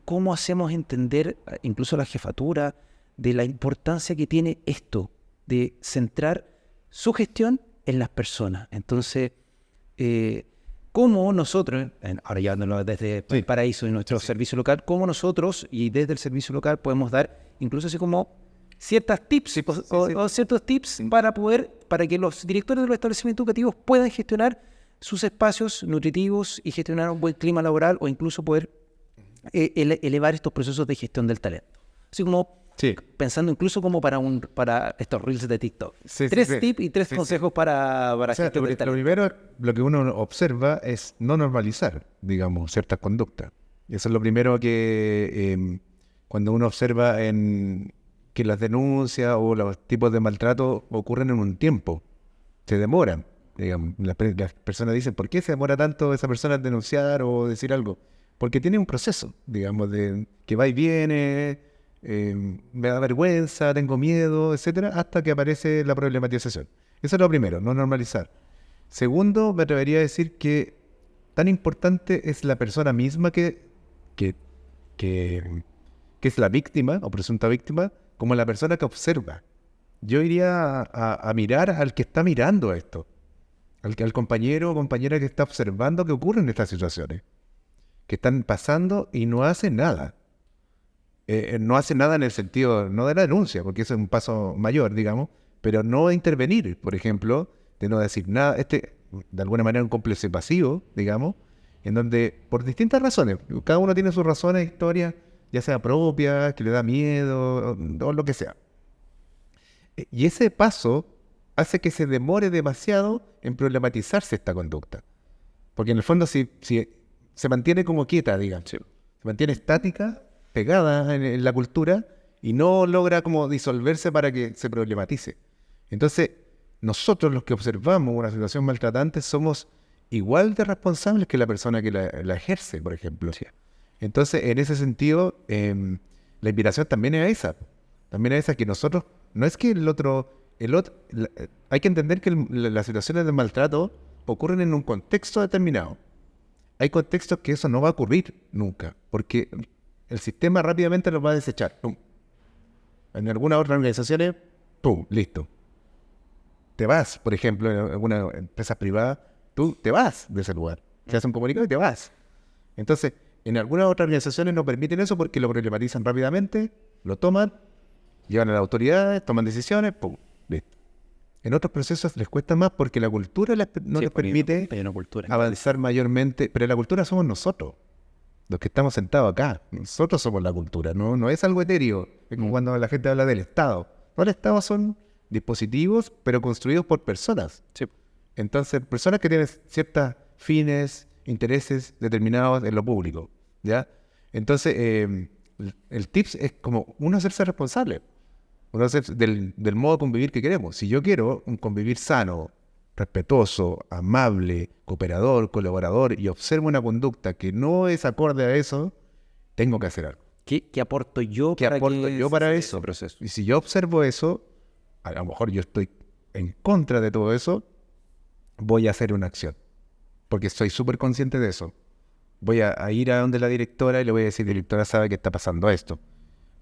cómo hacemos entender, incluso a la jefatura, de la importancia que tiene esto, de centrar su gestión en las personas. Entonces, cómo nosotros, ahora llevándolo desde el Paraíso y nuestro servicio local, cómo nosotros y desde el servicio local podemos dar incluso así como ciertas tips o ciertos tips para que los directores de los establecimientos educativos puedan gestionar sus espacios nutritivos y gestionar un buen clima laboral, o incluso poder elevar estos procesos de gestión del talento. Así como pensando incluso como para estos reels de TikTok. Tres tips y tres consejos para gestión del talento. Lo primero, lo que uno observa es no normalizar, digamos, ciertas conductas. Eso es lo primero que cuando uno observa que las denuncias o los tipos de maltrato ocurren en un tiempo, se demoran. Digamos, las personas dicen, ¿por qué se demora tanto esa persona en denunciar o decir algo? Porque tiene un proceso, digamos, de que va y viene, me da vergüenza, tengo miedo, etcétera, hasta que aparece la problematización. Eso es lo primero, no normalizar. Segundo, me atrevería a decir que tan importante es la persona misma que es la víctima o presunta víctima, como la persona que observa. Yo iría a mirar al que está mirando esto. Al compañero o compañera que está observando que ocurren estas situaciones, que están pasando y no hace nada. No hace nada en el sentido, no de la denuncia, porque eso es un paso mayor, digamos, pero no intervenir, por ejemplo, de no decir nada. De alguna manera, un cómplice pasivo, digamos, en donde, por distintas razones, cada uno tiene sus razones, historias, ya sea propia, que le da miedo, o lo que sea. Y ese paso hace que se demore demasiado en problematizarse esta conducta. Porque en el fondo, si se mantiene como quieta, digamos. Sí. Se mantiene estática, pegada en la cultura y no logra como disolverse para que se problematice. Entonces, nosotros los que observamos una situación maltratante somos igual de responsables que la persona que la ejerce, por ejemplo. Sí. Entonces, en ese sentido, la invitación también es a esa. También es esa que nosotros, no es que hay que entender que las situaciones de maltrato ocurren en un contexto determinado. Hay contextos que eso no va a ocurrir nunca, porque el sistema rápidamente los va a desechar. ¡Pum! En algunas otras organizaciones, ¡pum! Listo. Te vas, por ejemplo, en alguna empresa privada, tú te vas de ese lugar. Te hacen un comunicado y te vas. Entonces, en algunas otras organizaciones no permiten eso porque lo problematizan rápidamente, lo toman, llevan a las autoridades, toman decisiones, ¡pum! Listo. En otros procesos les cuesta más porque la cultura no les permite hay una cultura. avanzar mayormente, pero la cultura somos nosotros, los que estamos sentados acá. Nosotros somos la cultura, no es algo etéreo. Es como cuando la gente habla del Estado. No, el Estado son dispositivos, pero construidos por personas. Sí. Entonces, personas que tienen ciertos fines, intereses determinados en lo público, ¿ya? Entonces, el tips es como uno hacerse responsable. Uno hacerse del modo de convivir que queremos. Si yo quiero un convivir sano, respetuoso, amable, cooperador, colaborador, y observo una conducta que no es acorde a eso, tengo que hacer algo. ¿Qué aporto yo ¿Qué aporto yo para eso? ese proceso? Y si yo observo eso, a lo mejor yo estoy en contra de todo eso, voy a hacer una acción. Porque estoy súper consciente de eso. Voy a ir a donde la directora y le voy a decir, directora, sabe que está pasando esto.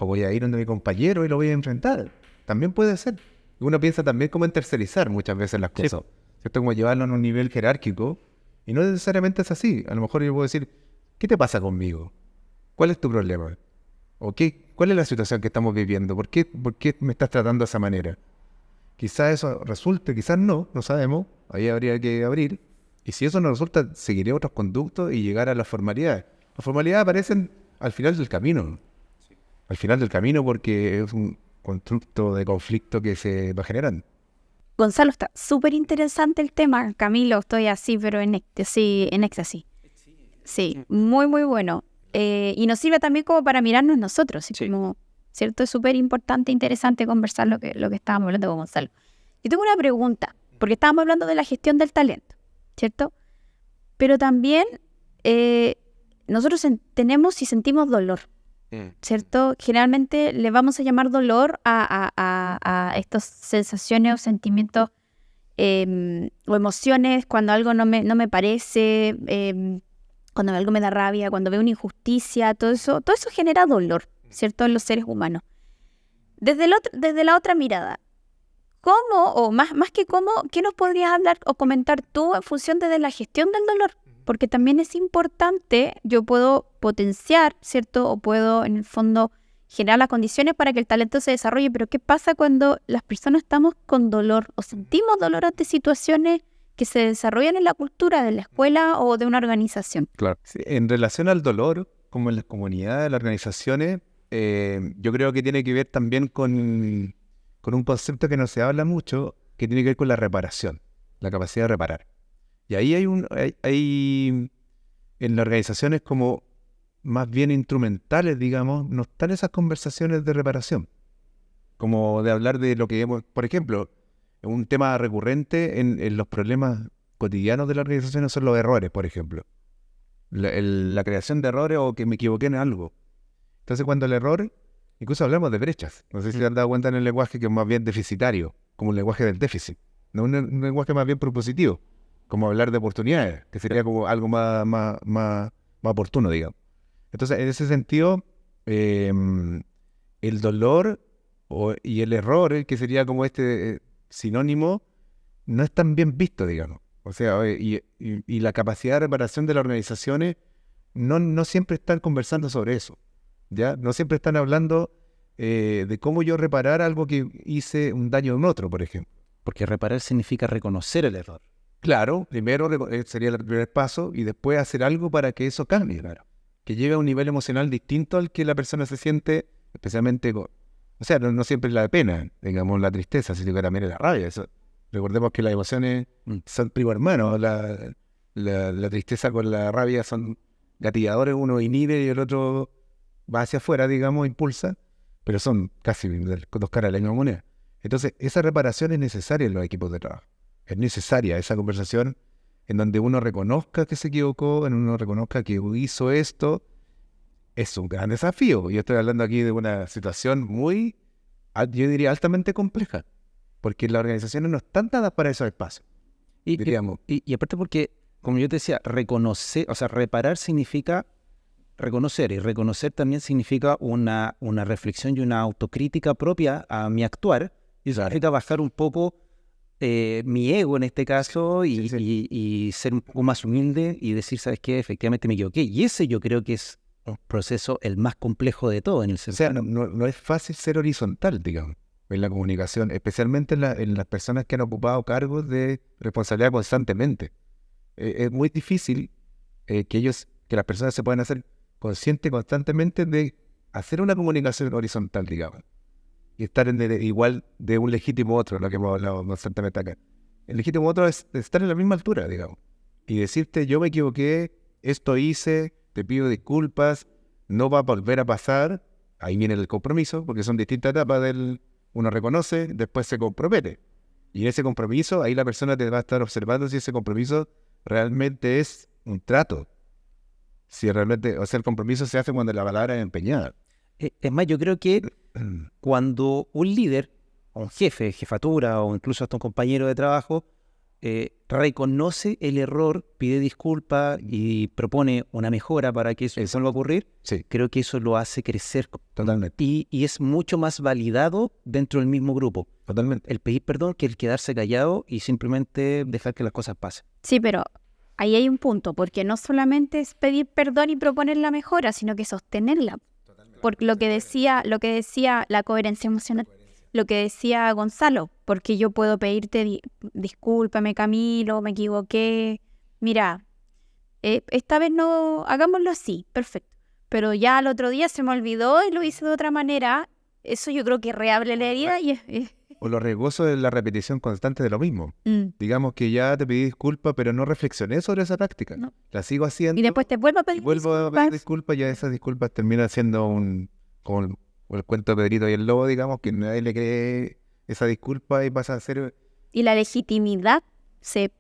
O voy a ir donde mi compañero y lo voy a enfrentar. También puede ser. Uno piensa también como en tercerizar muchas veces las cosas. ¿Cierto? Como llevarlo a un nivel jerárquico. Y no necesariamente es así. A lo mejor yo puedo decir, ¿qué te pasa conmigo? ¿Cuál es tu problema? ¿O cuál es la situación que estamos viviendo? ¿Por qué me estás tratando de esa manera? Quizás eso resulte, quizás no sabemos. Ahí habría que abrir. Y si eso no resulta, seguiré otros conductos y llegar a las formalidades. Las formalidades aparecen al final del camino. Al final del camino porque es un constructo de conflicto que se va generando. Gonzalo, está súper interesante el tema. Camilo, estoy así, pero en éxtasis. Sí, muy, muy bueno. Y nos sirve también como para mirarnos nosotros. Sí. Como, ¿cierto? Es súper importante, interesante conversar lo que estábamos hablando con Gonzalo. Yo tengo una pregunta, porque estábamos hablando de la gestión del talento, ¿cierto? Pero también nosotros tenemos y sentimos dolor, ¿cierto? Generalmente le vamos a llamar dolor a estas sensaciones o sentimientos o emociones cuando algo no me parece, cuando algo me da rabia, cuando veo una injusticia, todo eso genera dolor, ¿cierto? En los seres humanos. Desde la otra mirada, ¿cómo, o más que cómo, qué nos podrías hablar o comentar tú en función de la gestión del dolor? Porque también es importante, yo puedo potenciar, ¿cierto? O puedo, en el fondo, generar las condiciones para que el talento se desarrolle, pero ¿qué pasa cuando las personas estamos con dolor o sentimos dolor ante situaciones que se desarrollan en la cultura de la escuela o de una organización? Claro. Sí, en relación al dolor, como en las comunidades, las organizaciones, yo creo que tiene que ver también con un concepto que no se habla mucho, que tiene que ver con la reparación, la capacidad de reparar. Y ahí hay en las organizaciones como más bien instrumentales, digamos, no están esas conversaciones de reparación. Como de hablar de lo que hemos, por ejemplo, un tema recurrente en los problemas cotidianos de las organizaciones son los errores, por ejemplo. La creación de errores o que me equivoqué en algo. Entonces cuando el error, incluso hablamos de brechas. No sé si se han dado cuenta en el lenguaje que es más bien deficitario, como el lenguaje del déficit. No un lenguaje más bien propositivo, como hablar de oportunidades, que sería como algo más oportuno, digamos. Entonces, en ese sentido, el dolor y el error, que sería como sinónimo, no es tan bien visto, digamos. O sea, y la capacidad de reparación de las organizaciones no siempre están conversando sobre eso, ¿ya? No siempre están hablando de cómo yo reparar algo que hice un daño en otro, por ejemplo. Porque reparar significa reconocer el error. Claro, primero sería el primer paso y después hacer algo para que eso cambie, claro. Que lleve a un nivel emocional distinto al que la persona se siente, especialmente o sea, no siempre es la pena, digamos, la tristeza, sino que también es la rabia. Eso. Recordemos que las emociones son primo hermano, la tristeza con la rabia son gatilladores, uno inhibe y el otro va hacia afuera, digamos, impulsa, pero son casi dos caras de la misma moneda. Entonces, esa reparación es necesaria en los equipos de trabajo. Es necesaria esa conversación en donde uno reconozca que se equivocó, en uno reconozca que hizo esto. Es un gran desafío. Yo estoy hablando aquí de una situación muy, yo diría, altamente compleja, porque las organizaciones no están dadas para esos espacios, diríamos. Y aparte porque, como yo te decía, reconocer, o sea, reparar significa reconocer, y reconocer también significa una reflexión y una autocrítica propia a mi actuar, y eso significa bajar un poco mi ego en este caso y ser un poco más humilde y decir, ¿sabes qué? Efectivamente me equivoqué. Y ese yo creo que es un proceso el más complejo de todo en el sentido. O sea, no es fácil ser horizontal, digamos, en la comunicación, especialmente en las personas que han ocupado cargos de responsabilidad constantemente. Es muy difícil que las personas se puedan hacer conscientes constantemente de hacer una comunicación horizontal, digamos, y estar igual de un legítimo otro, lo que hemos hablado constantemente acá. El legítimo otro es estar en la misma altura, digamos, y decirte, yo me equivoqué, esto hice, te pido disculpas, no va a volver a pasar. Ahí viene el compromiso, porque son distintas etapas uno reconoce, después se compromete. Y en ese compromiso, ahí la persona te va a estar observando si ese compromiso realmente es un trato. Si realmente, o sea, el compromiso se hace cuando la palabra es empeñada. Es más, yo creo que cuando un líder, o un jefe, jefatura, o incluso hasta un compañero de trabajo, reconoce el error, pide disculpas y propone una mejora para que eso no vuelva a ocurrir, Sí, creo que eso lo hace crecer totalmente. y es mucho más validado dentro del mismo grupo. Totalmente. El pedir perdón que el quedarse callado y simplemente dejar que las cosas pasen. Sí, pero ahí hay un punto, porque no solamente es pedir perdón y proponer la mejora, sino que sostenerla. Por lo que decía la coherencia emocional, lo que decía Gonzalo, porque yo puedo pedirte discúlpame Camilo, me equivoqué, mira, esta vez no, hagámoslo así, perfecto, pero ya al otro día se me olvidó y lo hice de otra manera, eso yo creo que reabre la herida y O lo riesgoso es la repetición constante de lo mismo. Digamos que ya te pedí disculpas, pero no reflexioné sobre esa práctica. No. La sigo haciendo. Y después te vuelvo a Y pedir vuelvo a pedir disculpas, y ya esas disculpas terminan siendo como el cuento de Pedrito y el Lobo, digamos, que nadie le cree esa disculpa y pasa a ser... y la legitimidad se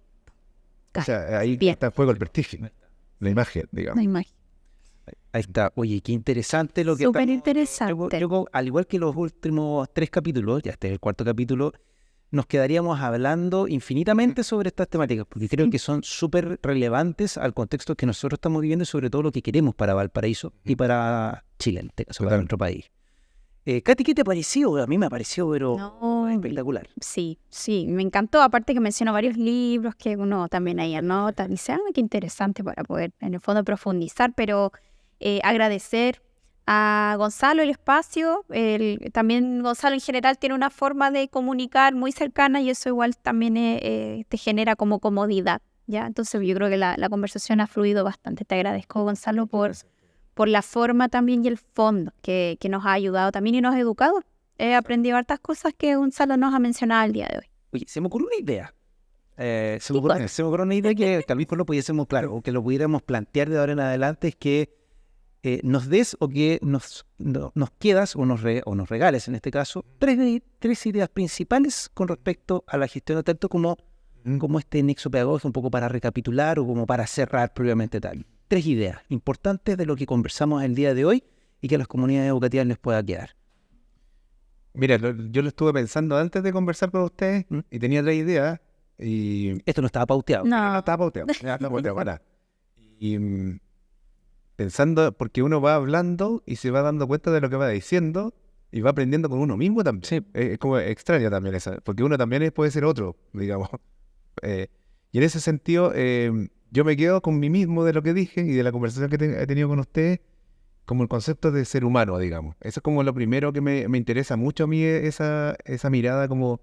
cae. O sea, ahí Bien. está en juego el prestigio, la imagen, digamos. No hay más. Ahí está. Oye, qué interesante lo que Súper estamos- interesante. Yo, al igual que los últimos 3 capítulos, ya este es el 4.º capítulo, nos quedaríamos hablando infinitamente sobre estas temáticas, porque creo que son súper relevantes al contexto que nosotros estamos viviendo y sobre todo lo que queremos para Valparaíso y para Chile, en este caso, para nuestro país. Katy, ¿qué te pareció? A mí me ha parecido, pero No, espectacular. sí, me encantó. Aparte que menciono varios libros que uno también ahí anota. Dice, qué interesante para poder en el fondo profundizar, pero agradecer a Gonzalo el espacio. También Gonzalo en general tiene una forma de comunicar muy cercana y eso igual también te genera como comodidad, ¿ya? Entonces yo creo que la conversación ha fluido bastante. Te agradezco, Gonzalo, por la forma también y el fondo que nos ha ayudado también y nos ha educado. He aprendido hartas cosas que Gonzalo nos ha mencionado el día de hoy. Oye, se me ocurrió una idea. Se me ocurrió una idea que tal vez lo pudiésemos, claro, o que lo pudiéramos plantear de ahora en adelante, es que nos des o que nos quedas o nos regales, en este caso, tres ideas principales con respecto a la gestión, tanto como este nexo pedagógico, un poco para recapitular o como para cerrar previamente tal. 3 ideas importantes de lo que conversamos el día de hoy y que a las comunidades educativas les pueda quedar. Mira, yo lo estuve pensando antes de conversar con ustedes y tenía 3 ideas y... Esto no estaba pauteado. No, estaba pauteado. Ya está pauteado, para. Y pensando, porque uno va hablando y se va dando cuenta de lo que va diciendo y va aprendiendo con uno mismo también. Sí. Es como extraño también esa, porque uno también puede ser otro, digamos. Y en ese sentido, yo me quedo con mí mismo de lo que dije y de la conversación que he tenido con ustedes, como el concepto de ser humano, digamos. Eso es como lo primero que me interesa mucho a mí, esa mirada como,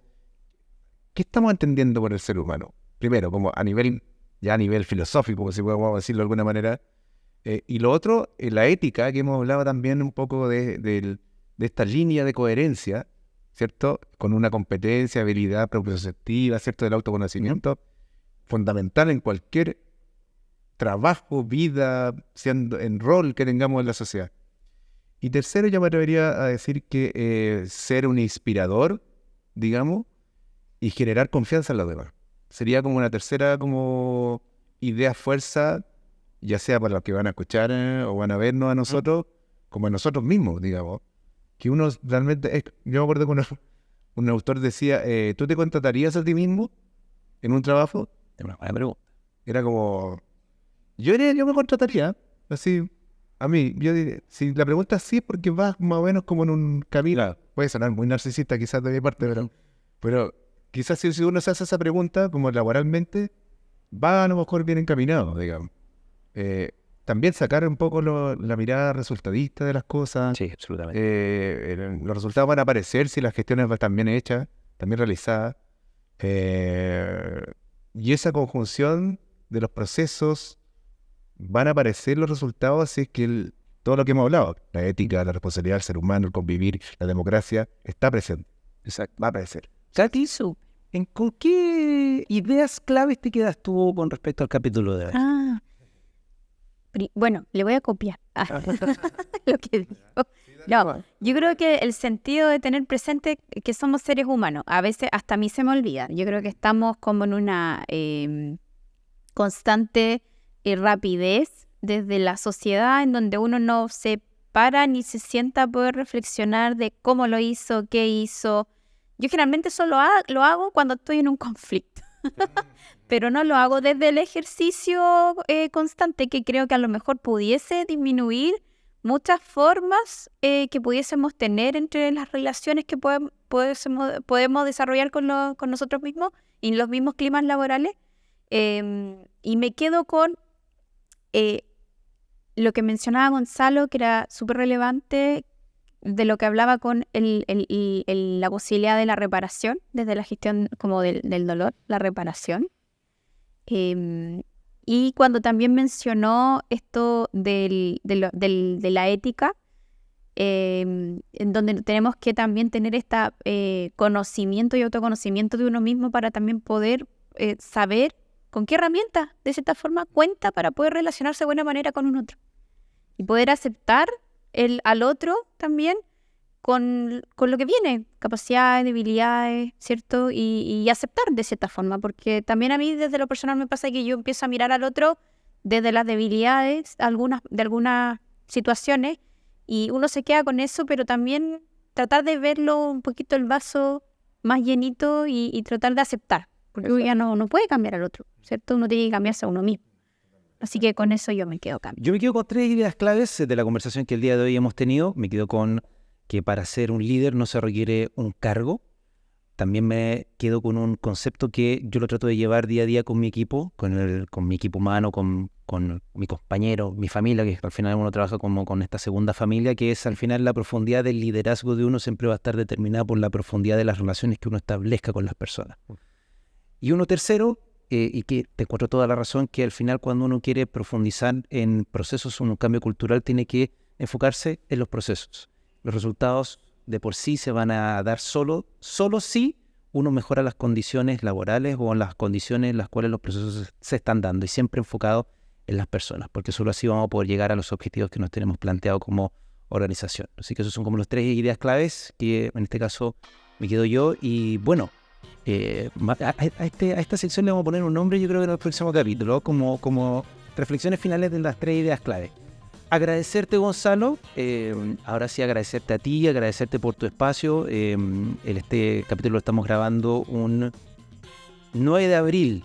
¿qué estamos entendiendo por el ser humano? Primero, como a nivel filosófico, si podemos decirlo de alguna manera. Y lo otro, la ética, que hemos hablado también un poco de esta línea de coherencia, ¿cierto? Con una competencia, habilidad propioceptiva, ¿cierto? Del autoconocimiento, fundamental en cualquier trabajo, vida, siendo en rol que tengamos en la sociedad. Y tercero, yo me atrevería a decir que ser un inspirador, digamos, y generar confianza en los demás. Sería como una tercera como idea fuerza, ya sea para los que van a escuchar o van a vernos a nosotros, como a nosotros mismos, digamos. Que uno realmente, yo me acuerdo que un autor decía, ¿tú te contratarías a ti mismo en un trabajo? Es una buena pregunta. Era como, yo me contrataría, así, a mí, yo diría, si la pregunta es sí, es porque vas más o menos como en un camino, Claro. puede sonar muy narcisista quizás de mi parte, pero quizás si uno se hace esa pregunta, como laboralmente, va a lo mejor bien encaminado, digamos. También sacar un poco la mirada resultadista de las cosas. Sí, absolutamente. Los resultados van a aparecer si las gestiones están bien hechas, también realizadas. Y esa conjunción de los procesos van a aparecer los resultados si es que todo lo que hemos hablado, la ética, la responsabilidad del ser humano, el convivir, la democracia, está presente. Exacto. Va a aparecer. Katy, ¿con qué ideas claves te quedas tú con respecto al capítulo de hoy? Bueno, le voy a copiar lo que dijo. No, yo creo que el sentido de tener presente que somos seres humanos, a veces hasta a mí se me olvida. Yo creo que estamos como en una constante rapidez desde la sociedad en donde uno no se para ni se sienta a poder reflexionar de cómo lo hizo, qué hizo. Yo generalmente solo lo hago cuando estoy en un conflicto. Pero no lo hago desde el ejercicio constante, que creo que a lo mejor pudiese disminuir muchas formas que pudiésemos tener entre las relaciones que podemos desarrollar con nosotros mismos y en los mismos climas laborales. Y me quedo con lo que mencionaba Gonzalo, que era súper relevante, de lo que hablaba con la posibilidad de la reparación, desde la gestión como del dolor, la reparación. Y cuando también mencionó esto de la ética, en donde tenemos que también tener este conocimiento y autoconocimiento de uno mismo para también poder saber con qué herramientas, de cierta forma, cuenta para poder relacionarse de buena manera con un otro. Y poder aceptar al otro también con lo que viene, capacidades, debilidades, ¿cierto? Y aceptar de cierta forma, porque también a mí desde lo personal me pasa que yo empiezo a mirar al otro desde las debilidades de algunas situaciones y uno se queda con eso, pero también tratar de verlo un poquito el vaso más llenito y tratar de aceptar, porque uno ya no puede cambiar al otro, ¿cierto? Uno tiene que cambiarse a uno mismo. Así que con eso yo me quedo cambio. Yo me quedo con 3 ideas claves de la conversación que el día de hoy hemos tenido. Me quedo con que para ser un líder no se requiere un cargo. También me quedo con un concepto que yo lo trato de llevar día a día con mi equipo, con mi equipo humano, con mi compañero, mi familia, que al final uno trabaja como con esta segunda familia, que es al final la profundidad del liderazgo de uno siempre va a estar determinada por la profundidad de las relaciones que uno establezca con las personas. Y uno tercero, y que te encuentro toda la razón, que al final cuando uno quiere profundizar en procesos o en un cambio cultural tiene que enfocarse en los procesos. Los resultados de por sí se van a dar solo si uno mejora las condiciones laborales o en las condiciones en las cuales los procesos se están dando y siempre enfocado en las personas, porque solo así vamos a poder llegar a los objetivos que nos tenemos planteado como organización. Así que esos son como las 3 ideas claves que en este caso me quedo yo y bueno, a esta sección le vamos a poner un nombre yo creo que en el próximo capítulo como reflexiones finales de las 3 ideas clave. Agradecerte, Gonzalo, ahora sí agradecerte a ti, agradecerte por tu espacio. Este capítulo lo estamos grabando un 9 de abril,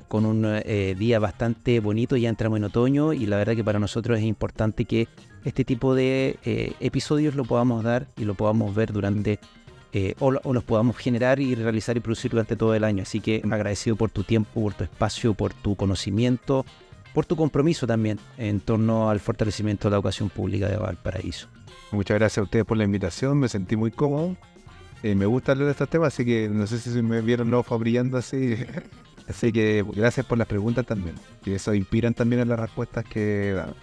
con un día bastante bonito, ya entramos en otoño y la verdad que para nosotros es importante que este tipo de episodios lo podamos dar y lo podamos ver durante, o los podamos generar y realizar y producir durante todo el año. Así que agradecido por tu tiempo, por tu espacio, por tu conocimiento, por tu compromiso también en torno al fortalecimiento de la educación pública de Valparaíso. Muchas gracias a ustedes por la invitación, me sentí muy cómodo. Me gusta hablar de estos temas, así que no sé si me vieron los ojos brillando así. Así que gracias por las preguntas también, que eso inspiran también en las respuestas que dan.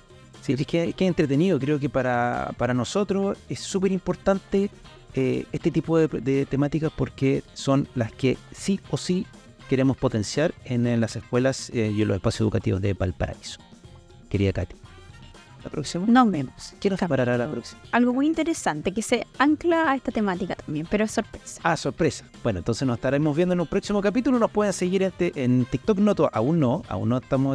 Sí, es que entretenido, creo que para nosotros es súper importante este tipo de temáticas porque son las que sí o sí queremos potenciar en las escuelas y en los espacios educativos de Valparaíso. Querida Katy, ¿la próxima? Nos vemos. ¿Qué nos preparará la próxima? Algo muy interesante que se ancla a esta temática también, pero es sorpresa. Ah, sorpresa. Bueno, entonces nos estaremos viendo en un próximo capítulo. Nos pueden seguir en TikTok, aún no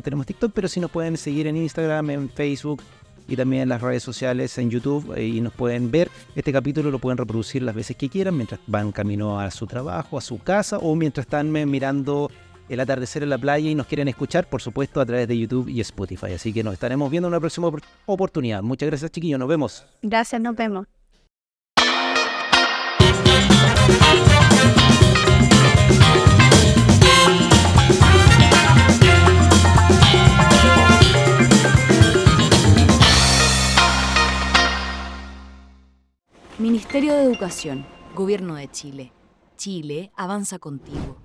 tenemos TikTok, pero sí nos pueden seguir en Instagram, en Facebook y también en las redes sociales, en YouTube, y nos pueden ver. Este capítulo lo pueden reproducir las veces que quieran, mientras van camino a su trabajo, a su casa, o mientras están mirando el atardecer en la playa y nos quieren escuchar, por supuesto, a través de YouTube y Spotify. Así que nos estaremos viendo en una próxima oportunidad. Muchas gracias, chiquillos. Nos vemos. Gracias, nos vemos. Ministerio de Educación, Gobierno de Chile. Chile avanza contigo.